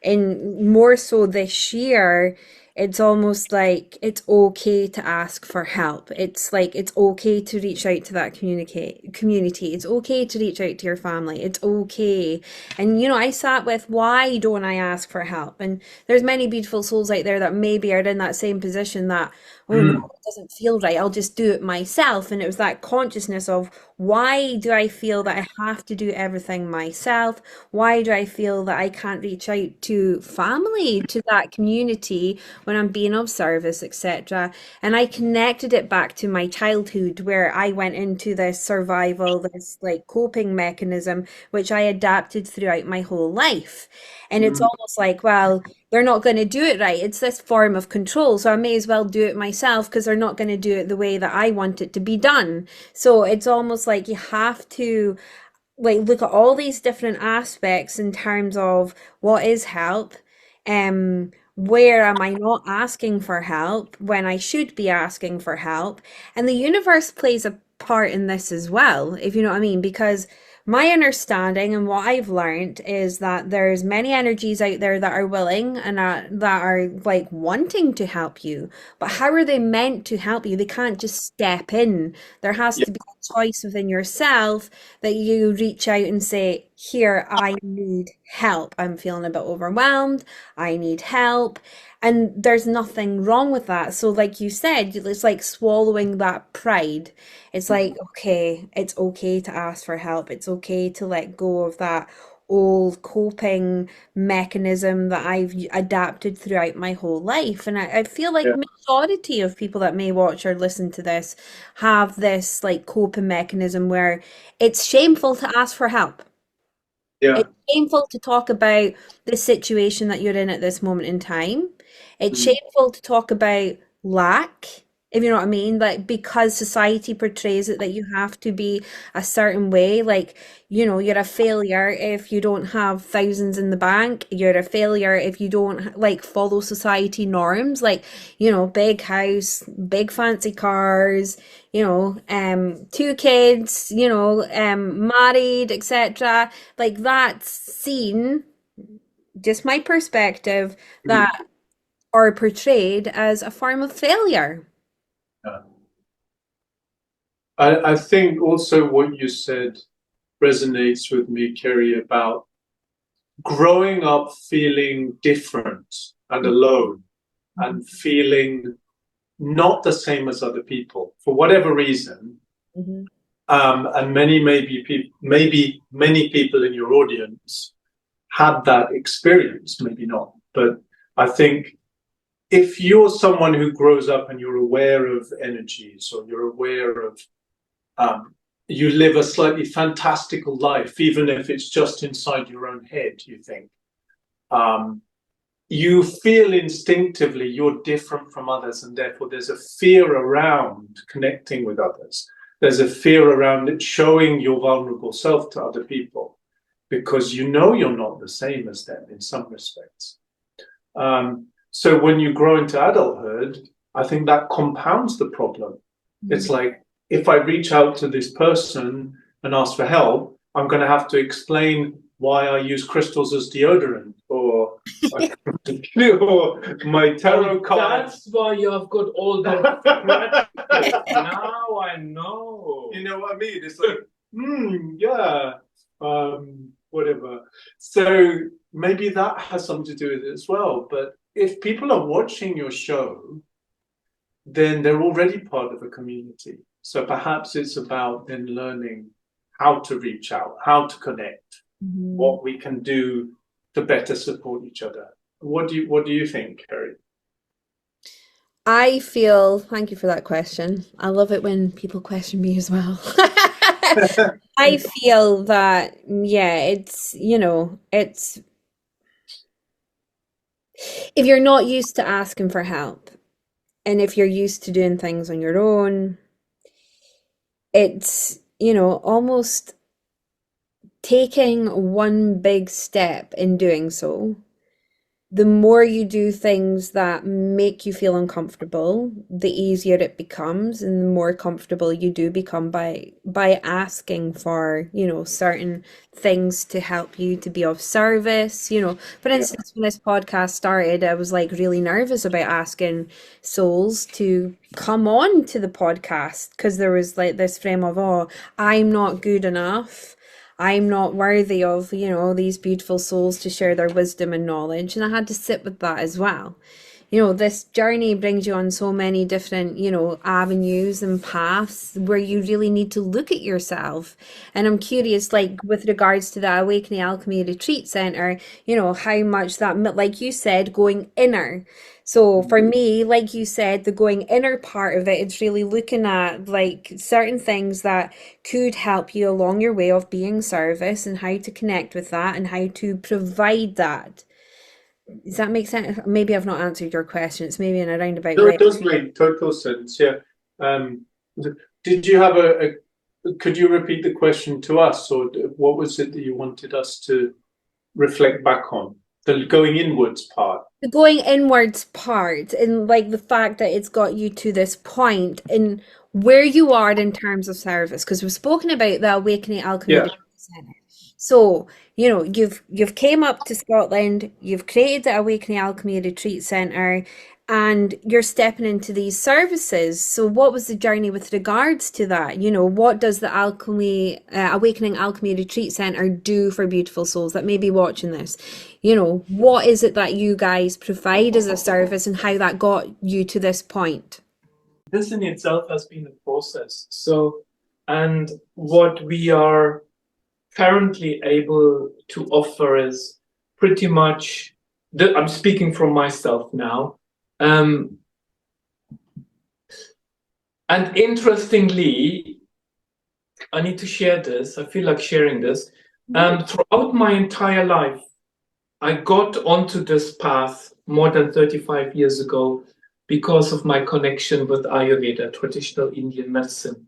And more so this year, it's almost like it's okay to ask for help. It's like it's okay to reach out to that community. It's okay to reach out to your family. It's okay. And you know, I sat with why don't I ask for help? And there's many beautiful souls out there that maybe are in that same position that, oh no, it doesn't feel right. I'll just do it myself. And it was that consciousness of why do I feel that I have to do everything myself? Why do I feel that I can't reach out to family, to that community when I'm being of service, etc. And I connected it back to my childhood where I went into this survival, this like coping mechanism, which I adapted throughout my whole life. And it's almost like, well, they're not going to do it right. It's this form of control. So I may as well do it myself because they're not going to do it the way that I want it to be done. So it's almost like you have to like look at all these different aspects in terms of what is help, where am I not asking for help when I should be asking for help? And the universe plays a part in this as well, if you know what I mean, because my understanding and what I've learned is that there's many energies out there that are willing and that are like wanting to help you. But how are they meant to help you? They can't just step in. There has Yeah. to be a choice within yourself that you reach out and say, here, I need help. I'm feeling a bit overwhelmed. I need help. And there's nothing wrong with that. So, like you said, it's like swallowing that pride. It's like, okay, it's okay to ask for help. It's okay to let go of that old coping mechanism that I've adapted throughout my whole life. And I feel like Yeah. majority of people that may watch or listen to this have this like coping mechanism where it's shameful to ask for help. Yeah. It's shameful to talk about the situation that you're in at this moment in time. It's Mm. shameful to talk about lack, if you know what I mean, like because society portrays it that you have to be a certain way. Like, you know, you're a failure if you don't have thousands in the bank. You're a failure if you don't like follow society norms, like, you know, big house, big fancy cars, you know, two kids, you know, married, etc. Like that's seen, just my perspective, Mm. that are portrayed as a form of failure. Yeah. I think also what you said resonates with me, Kerry, about growing up feeling different and alone and feeling not the same as other people for whatever reason. Mm-hmm. And maybe many people in your audience had that experience, maybe not. But I think if you're someone who grows up and you're aware of energies, or you're aware of you live a slightly fantastical life, even if it's just inside your own head, you think. You feel instinctively you're different from others, and therefore there's a fear around connecting with others. There's a fear around it showing your vulnerable self to other people, because you know you're not the same as them in some respects. So when you grow into adulthood, I think that compounds the problem. It's like, if I reach out to this person and ask for help, I'm going to have to explain why I use crystals as deodorant, or my tarot cards. That's why you have got all that. Now I know. You know what I mean? It's like, yeah, whatever. So maybe that has something to do with it as well. But if people are watching your show, then they're already part of a community. So perhaps it's about then learning how to reach out, how to connect, what we can do to better support each other. What do you think, Kerry? I feel, thank you for that question. I love it when people question me as well. I feel that, yeah, it's, you know, it's, if you're not used to asking for help, and if you're used to doing things on your own, it's, you know, almost taking one big step in doing so. The more you do things that make you feel uncomfortable, the easier it becomes, and the more comfortable you do become by asking for, you know, certain things to help you to be of service. You know, for instance, when this podcast started, I was like really nervous about asking souls to come on to the podcast because there was like this frame of, oh, I'm not good enough. I'm not worthy of, you know, these beautiful souls to share their wisdom and knowledge. And I had to sit with that as well. You know, this journey brings you on so many different, you know, avenues and paths where you really need to look at yourself. And I'm curious, like with regards to the Awakening Alchemy Retreat Centre, you know, how much that, like you said, going inner. So for me, like you said, the going inner part of it, it's really looking at like certain things that could help you along your way of being service and how to connect with that and how to provide that. Does that make sense? Maybe I've not answered your question. It's maybe in a roundabout No, way. it does make total sense. Yeah. Did you have could you repeat the question to us, or what was it that you wanted us to reflect back on? The going inwards part. The going inwards part, and like the fact that it's got you to this point and where you are in terms of service, because we've spoken about the Awakening Alchemy Yeah. Retreat So, you know, you've came up to Scotland, you've created the Awakening Alchemy Retreat Centre, and you're stepping into these services. So, what was the journey with regards to that? You know, what does the Awakening Alchemy Retreat Centre do for beautiful souls that may be watching this? You know, what is it that you guys provide as a service, and how that got you to this point? This in itself has been a process. So, and what we are currently able to offer is pretty much, I'm speaking from myself now. And interestingly, I need to share this. I feel like sharing this. Throughout my entire life, I got onto this path more than 35 years ago because of my connection with Ayurveda, traditional Indian medicine.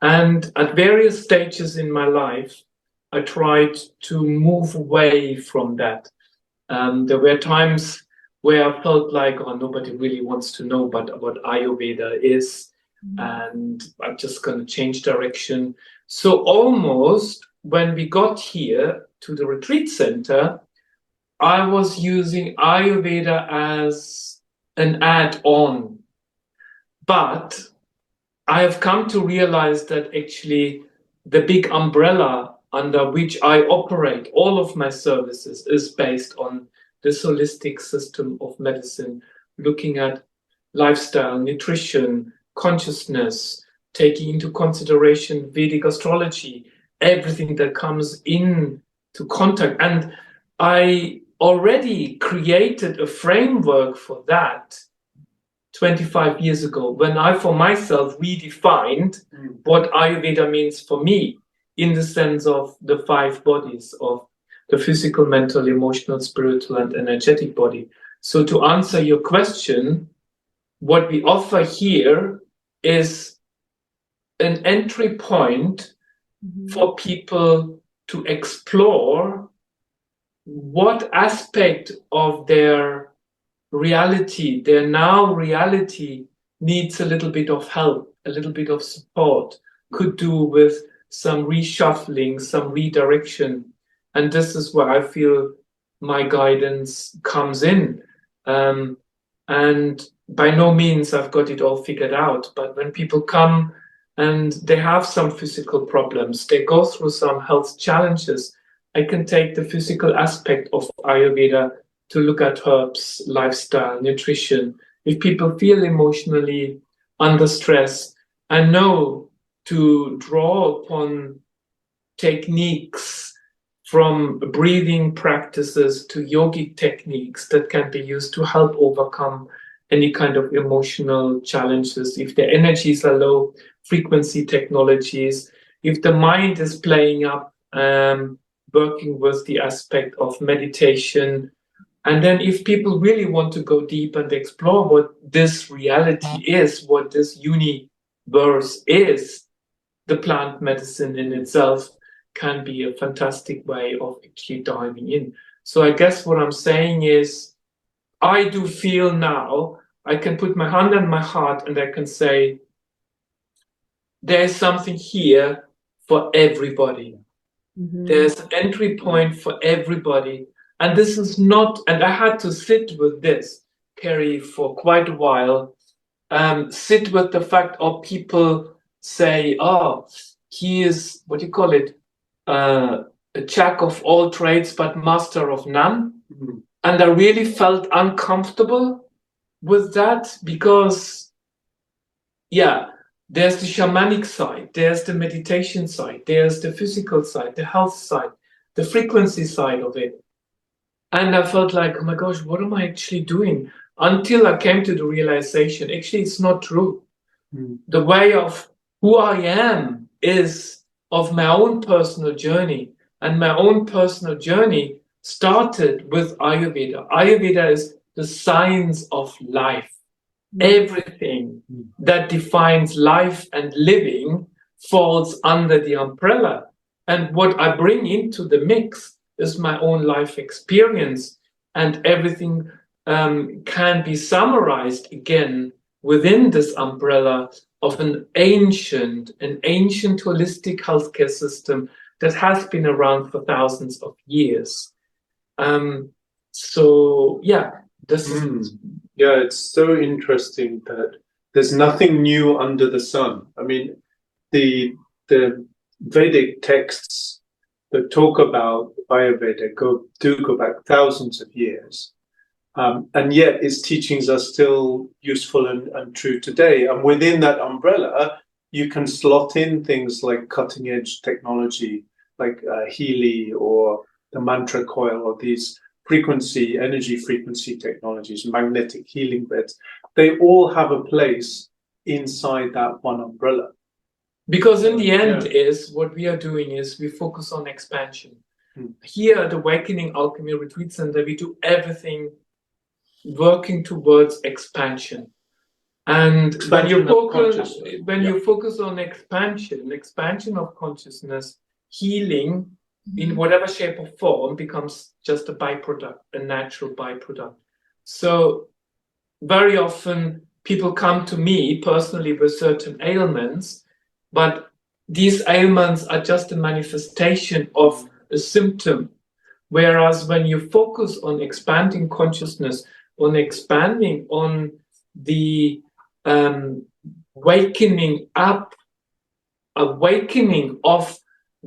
And at various stages in my life, I tried to move away from that. There were times where I felt like, oh, nobody really wants to know what Ayurveda is, and I'm just going to change direction. So almost when we got here to the retreat center, I was using Ayurveda as an add-on. But I have come to realize that actually the big umbrella under which I operate all of my services is based on this holistic system of medicine, looking at lifestyle, nutrition, consciousness, taking into consideration Vedic astrology, everything that comes in to contact. And I already created a framework for that 25 years ago, when I, for myself, redefined what Ayurveda means for me in the sense of the 5 bodies of the physical, mental, emotional, spiritual, and energetic body. So to answer your question, what we offer here is an entry point for people to explore what aspect of their reality, their now reality, needs a little bit of help, a little bit of support, could do with some reshuffling, some redirection. And this is where I feel my guidance comes in. And by no means I've got it all figured out, but when people come and they have some physical problems, they go through some health challenges, I can take the physical aspect of Ayurveda to look at herbs, lifestyle, nutrition. If people feel emotionally under stress, I know to draw upon techniques from breathing practices to yogic techniques that can be used to help overcome any kind of emotional challenges. If the energies are low, frequency technologies. If the mind is playing up, working with the aspect of meditation. And then if people really want to go deep and explore what this reality is, what this universe is, the plant medicine in itself can be a fantastic way of actually diving in. So I guess what I'm saying is, I do feel now, I can put my hand on my heart and I can say, there's something here for everybody. There's an entry point for everybody. And this is not, and I had to sit with this, Kerry, for quite a while, sit with the fact of people say, oh, he is, what do you call it, a jack of all trades, but master of none. And I really felt uncomfortable with that because, yeah, there's the shamanic side, there's the meditation side, there's the physical side, the health side, the frequency side of it. And I felt like, oh my gosh, what am I actually doing? Until I came to the realization, actually, it's not true. The way of who I am is of my own personal journey. And my own personal journey started with Ayurveda. Ayurveda is the science of life. Everything that defines life and living falls under the umbrella. And what I bring into the mix is my own life experience, and everything can be summarized again within this umbrella of an ancient holistic healthcare system that has been around for thousands of years. So yeah, this is yeah, it's so interesting that there's nothing new under the sun. I mean, the Vedic texts that talk about Ayurveda go back thousands of years. And yet its teachings are still useful and true today. And within that umbrella, you can slot in things like cutting edge technology, like Healy or the mantra coil, or these energy frequency technologies, magnetic healing beds. They all have a place inside that one umbrella. Because in the end is what we are doing is we focus on expansion. Here at Awakening Alchemy Retreat Centre, we do everything working towards expansion. And when you focus on expansion of consciousness, healing in whatever shape or form becomes just a byproduct, a natural byproduct. So very often people come to me personally with certain ailments, but these ailments are just a manifestation of a symptom. Whereas when you focus on expanding consciousness, on expanding on the awakening of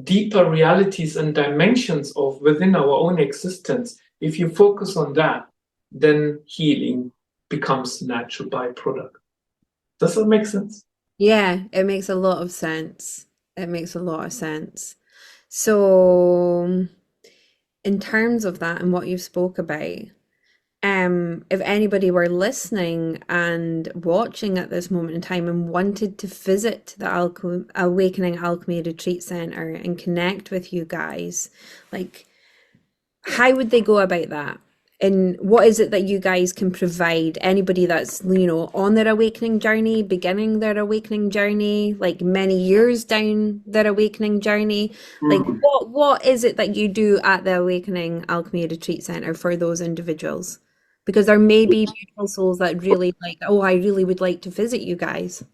deeper realities and dimensions of within our own existence, if you focus on that, then healing becomes a natural byproduct. Does that make sense? Yeah, it makes a lot of sense. It makes a lot of sense. So in terms of that and what you spoke about, if anybody were listening and watching at this moment in time and wanted to visit the Awakening Alchemy Retreat Centre and connect with you guys, like, how would they go about that? And what is it that you guys can provide anybody that's, you know, on their awakening journey, beginning their awakening journey, like many years down their awakening journey? Like, what is it that you do at the Awakening Alchemy Retreat Centre for those individuals? Because there may be beautiful souls that really like, oh, I really would like to visit you guys.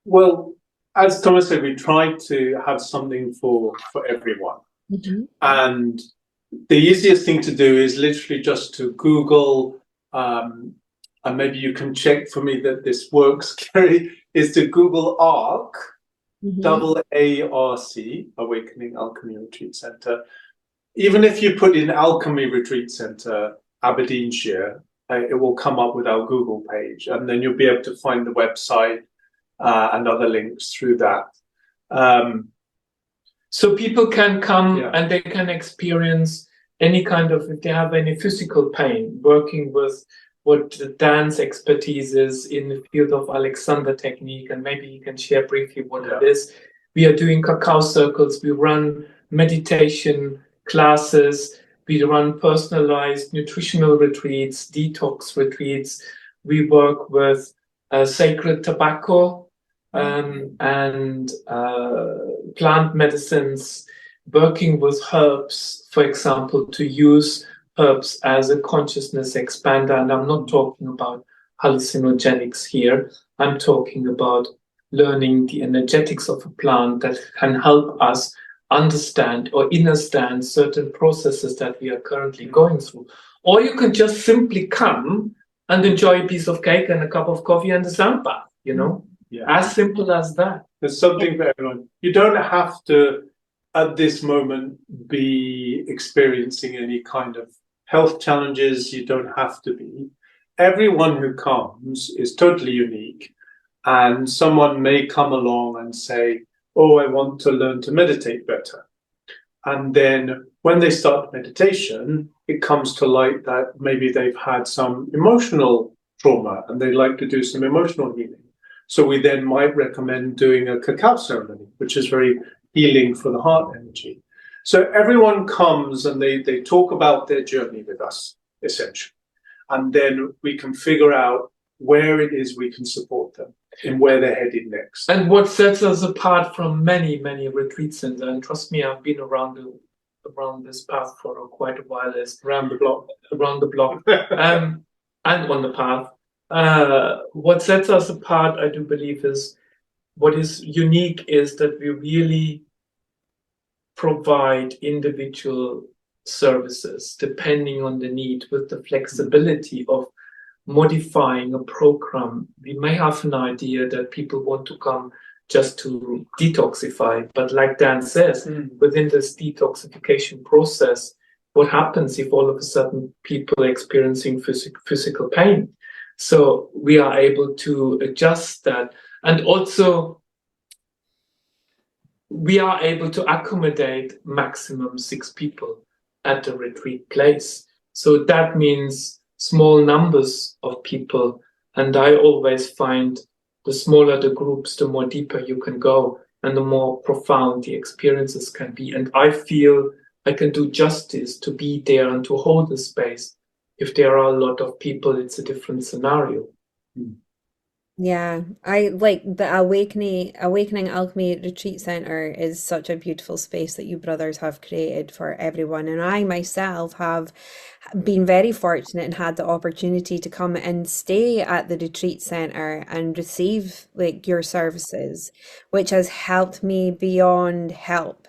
Well, as Thomas said, we try to have something for everyone. And the easiest thing to do is literally just to Google, and maybe you can check for me that this works, Kerry, is to Google ARC, AARC, Awakening Alchemy Retreat Centre. Even if you put in Alchemy Retreat Centre, Aberdeenshire, it will come up with our Google page, and then you'll be able to find the website and other links through that. So people can come and they can experience any kind of, if they have any physical pain, working with what Dan's expertise is in the field of Alexander technique, and maybe you can share briefly what it is. We are doing cacao circles, we run meditation classes, we run personalized nutritional retreats, detox retreats. We work with sacred tobacco and plant medicines, working with herbs, for example, to use herbs as a consciousness expander. And I'm not talking about hallucinogenics here. I'm talking about learning the energetics of a plant that can help us understand or understand certain processes that we are currently going through. Or you can just simply come and enjoy a piece of cake and a cup of coffee and a sound bath, you know? As simple as that. There's something for everyone. You don't have to, at this moment, be experiencing any kind of health challenges. You don't have to be. Everyone who comes is totally unique. And someone may come along and say, oh, I want to learn to meditate better. And then when they start meditation, it comes to light that maybe they've had some emotional trauma and they'd like to do some emotional healing. So we then might recommend doing a cacao ceremony, which is very healing for the heart energy. So everyone comes and they talk about their journey with us, essentially. And then we can figure out where it is we can support them and where they're headed next. And what sets us apart from many, many retreat centers, and trust me, I've been around this path for quite a while, is Around the block. And on the path. What sets us apart, I do believe, is what is unique is that we really provide individual services depending on the need, with the flexibility of modifying a program. We may have an idea that people want to come just to detoxify, but like Dan says, within this detoxification process, what happens if all of a sudden people are experiencing physical pain? So we are able to adjust that. And also, we are able to accommodate maximum 6 people at the retreat place. So that means small numbers of people. And I always find the smaller the groups, the more deeper you can go and the more profound the experiences can be. And I feel I can do justice to be there and to hold the space. If there are a lot of people, it's a different scenario. Yeah, I like the Awakening Alchemy Retreat Centre is such a beautiful space that you brothers have created for everyone. And I myself have been very fortunate and had the opportunity to come and stay at the retreat centre and receive like your services, which has helped me beyond help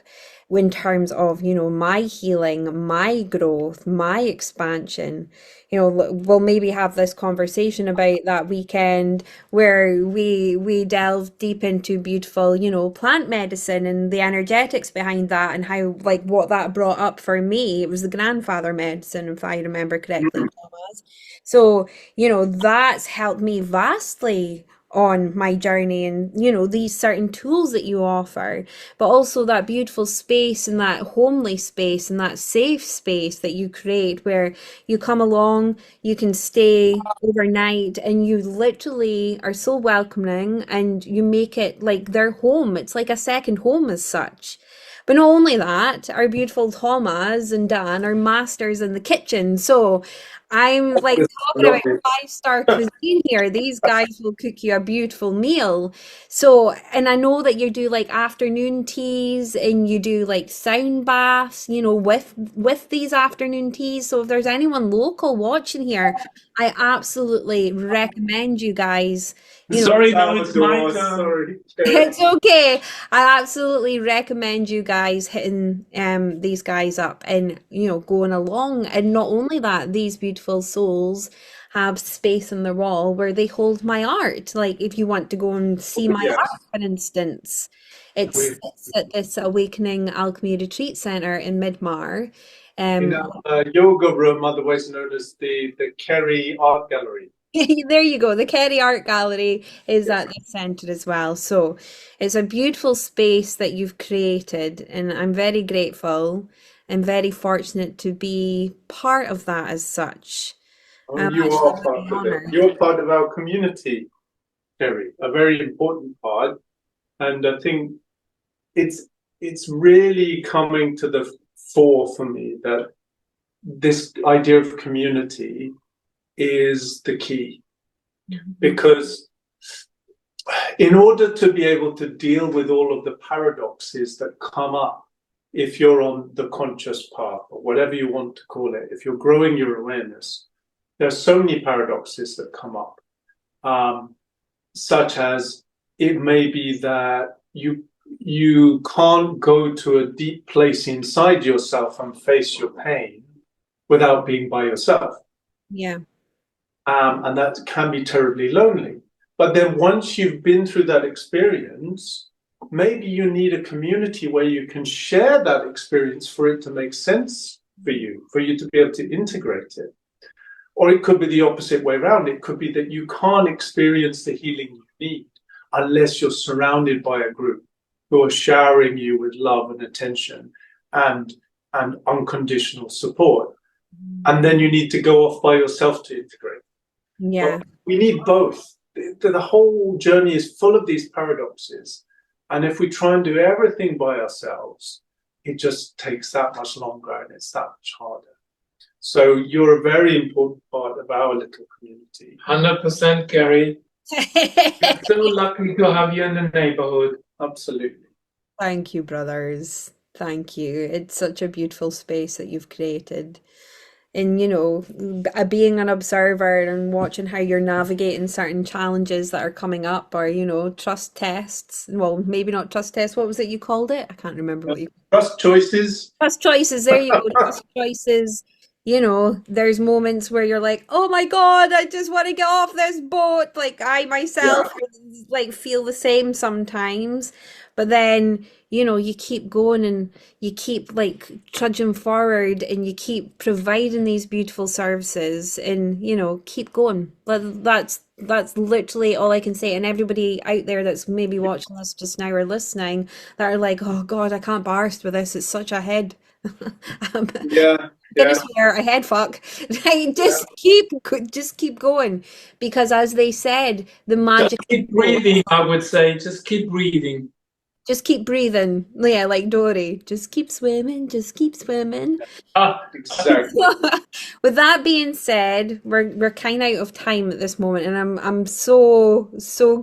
in terms of, you know, my healing, my growth, my expansion. You know, we'll maybe have this conversation about that weekend where we delve deep into beautiful, you know, plant medicine and the energetics behind that and how, like, what that brought up for me. It was the grandfather medicine, if I remember correctly, Thomas. So, you know, that's helped me vastly on my journey, and you know, these certain tools that you offer, but also that beautiful space and that homely space and that safe space that you create where you come along, you can stay overnight, and you literally are so welcoming and you make it like their home. It's like a second home as such. But not only that, our beautiful Tomaz and Dan are masters in the kitchen. So I'm like talking about 5-star cuisine here. These guys will cook you a beautiful meal. So, and I know that you do like afternoon teas and you do like sound baths, you know, with these afternoon teas. So if there's anyone local watching here, I absolutely recommend you guys, you know, Sorry, now it's my turn. Sorry. it's okay. I absolutely recommend you guys hitting these guys up and, you know, going along. And not only that, these beautiful souls have space in the wall where they hold my art. Like if you want to go and see my Yes. art, for instance, it's at this Awakening Alchemy Retreat Centre in Midmar. In our yoga room, otherwise known as the Kerry Art Gallery. There you go. The Kerry Art Gallery is at the centre as well. So it's a beautiful space that you've created, and I'm very grateful and very fortunate to be part of that as such. Oh, you are part of it. You're part of our community, Kerry, a very important part. And I think it's really coming to the fore for me that this idea of community is the key, because in order to be able to deal with all of the paradoxes that come up if you're on the conscious path, or whatever you want to call it, if you're growing your awareness, there are so many paradoxes that come up, such as it may be that you can't go to a deep place inside yourself and face your pain without being by yourself. Yeah. And that can be terribly lonely. But then once you've been through that experience, maybe you need a community where you can share that experience for it to make sense for you to be able to integrate it. Or it could be the opposite way around. It could be that you can't experience the healing you need unless you're surrounded by a group who are showering you with love and attention and unconditional support. And then you need to go off by yourself to integrate. Yeah. But we need both. The whole journey is full of these paradoxes. And if we try and do everything by ourselves, it just takes that much longer and it's that much harder. So you're a very important part of our little community. 100%, Kerry. We're so lucky to have you in the neighborhood. Absolutely. Thank you, brothers. Thank you. It's such a beautiful space that you've created. and being an observer and watching how you're navigating certain challenges that are coming up, or trust tests. Well, maybe not trust tests. What was it you called it? I can't remember what you Trust choices. trust choices. There you go. Trust choices. There's moments where you're like, oh my God, I just want to get off this boat. Like I myself Yeah, like feel the same sometimes. But then, you keep going and you keep like trudging forward and you keep providing these beautiful services and, keep going. That's literally all I can say. And everybody out there that's maybe watching this just now or listening that are like, oh God, I can't be arsed with this. It's such a head. I'm yeah, gonna yeah, swear a head fuck. Right? yeah. Just keep going. Because as they said, the Just magic of keep growth. breathing, I would say. Just keep breathing. Just keep breathing. Yeah, like Dory. Just keep swimming. Just keep swimming. Ah, Exactly. With that being said, we're kind of out of time at this moment, and I'm so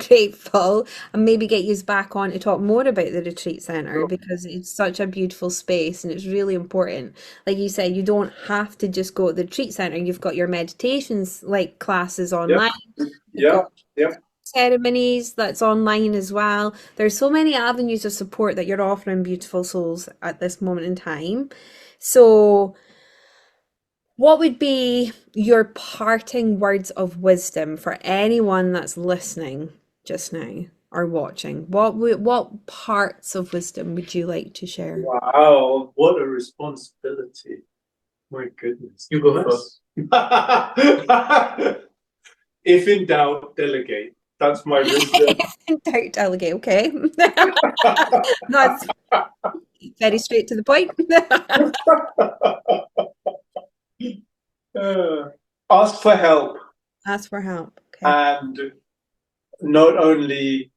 grateful. And maybe get you back on to talk more about the retreat center because it's such a beautiful space and it's really important. Like you said, you don't have to just go to the retreat center. You've got your meditations like classes Yep, online. You've yep, got yep. ceremonies that's online as well. There's so many avenues of support that you're offering beautiful souls at this moment in time. So, what would be your parting words of wisdom for anyone that's listening just now or watching? What parts of wisdom would you like to share? Wow, what a responsibility. My goodness. you go first. If in doubt, delegate. That's my wisdom. Don't delegate, okay? That's very straight to the point. Ask for help, Ask for help. Okay. and not only,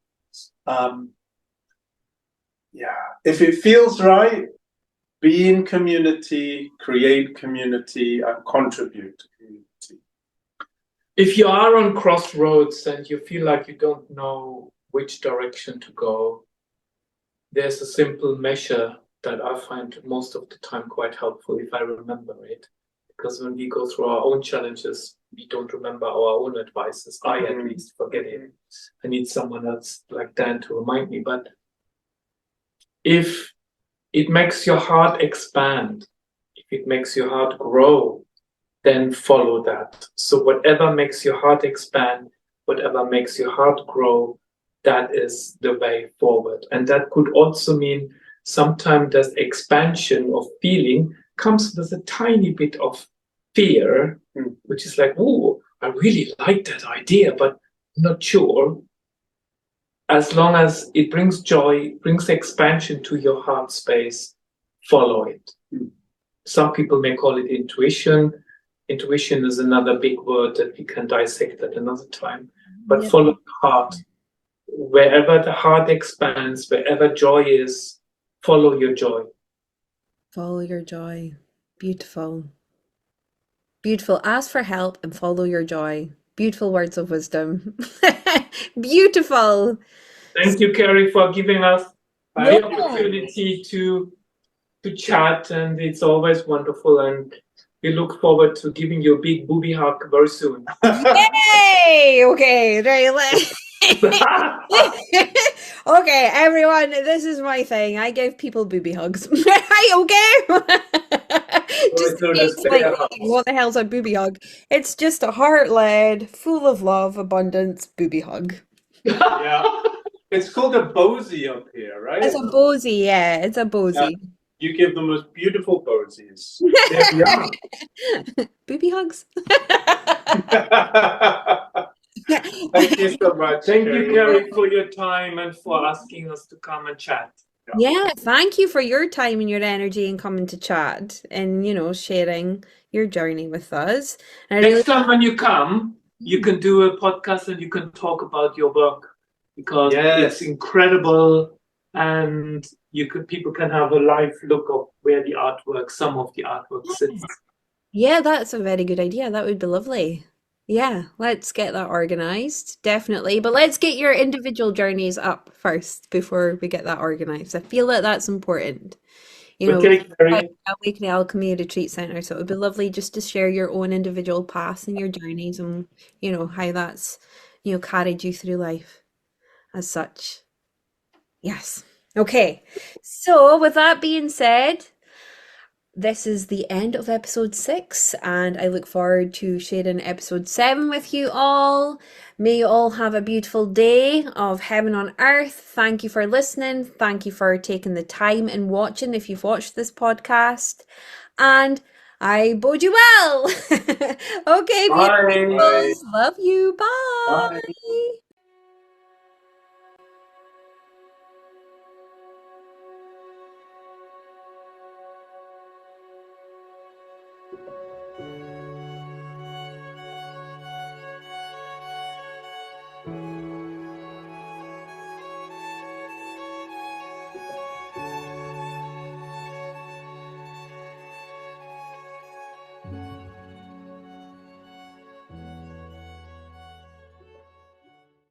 if it feels right, be in community, create community, and contribute to community. If you are on crossroads and you feel like you don't know which direction to go, there's a simple measure that I find most of the time quite helpful if I remember it. Because when we go through our own challenges, we don't remember our own advices. I at least forget it. I need someone else like Dan to remind me. But if it makes your heart expand, if it makes your heart grow, then follow that. So whatever makes your heart expand, whatever makes your heart grow, that is the way forward. And that could also mean sometimes that expansion of feeling comes with a tiny bit of fear, which is like, oh, I really like that idea, but not sure. As long as it brings joy, brings expansion to your heart space, follow it. Some people may call it intuition. Intuition is another big word that we can dissect at another time. But follow the heart. Wherever the heart expands, wherever joy is, follow your joy. Follow your joy. Beautiful. Beautiful. Ask for help and follow your joy. Beautiful words of wisdom. Beautiful. Thank you, Carrie, for giving us No. the opportunity to chat, and it's always wonderful. And we look forward to giving you a big booby hug very soon. Yay! Okay, right. Okay, everyone, this is my thing. I give people booby hugs. Right, okay? Just in case, like, what the hell's a booby hug? It's just a heart-led, full of love, abundance booby hug. Yeah. It's called a bosey up here, right? It's a bosey, yeah. It's a bosey. Yeah. You give the most beautiful posies. There we are. Booby hugs. Thank you so much. Thank you, Carrie, for your time and for asking us to come and chat. Yeah, thank you for your time and your energy and coming to chat and, sharing your journey with us. And I really Next time when you come, you can do a podcast and you can talk about your work because it's incredible, and people can have a live look of where the artwork, some of the artwork sits. Yeah, that's a very good idea. That would be lovely. Yeah, let's get that organized, definitely. But let's get your individual journeys up first before we get that organized. I feel that that's important. you know, Okay, Carrie. Awakening Alchemy Retreat Centre. So it would be lovely just to share your own individual paths and your journeys and, you know, how that's, you know, carried you through life as such. Yes. Okay. So with that being said, this is the end of episode 6, and I look forward to sharing episode 7 with you all. May you all have a beautiful day of heaven on earth. Thank you for listening. Thank you for taking the time and watching if you've watched this podcast. And I bode you well. Okay, Bye. beautifuls. Love you. Bye. Bye.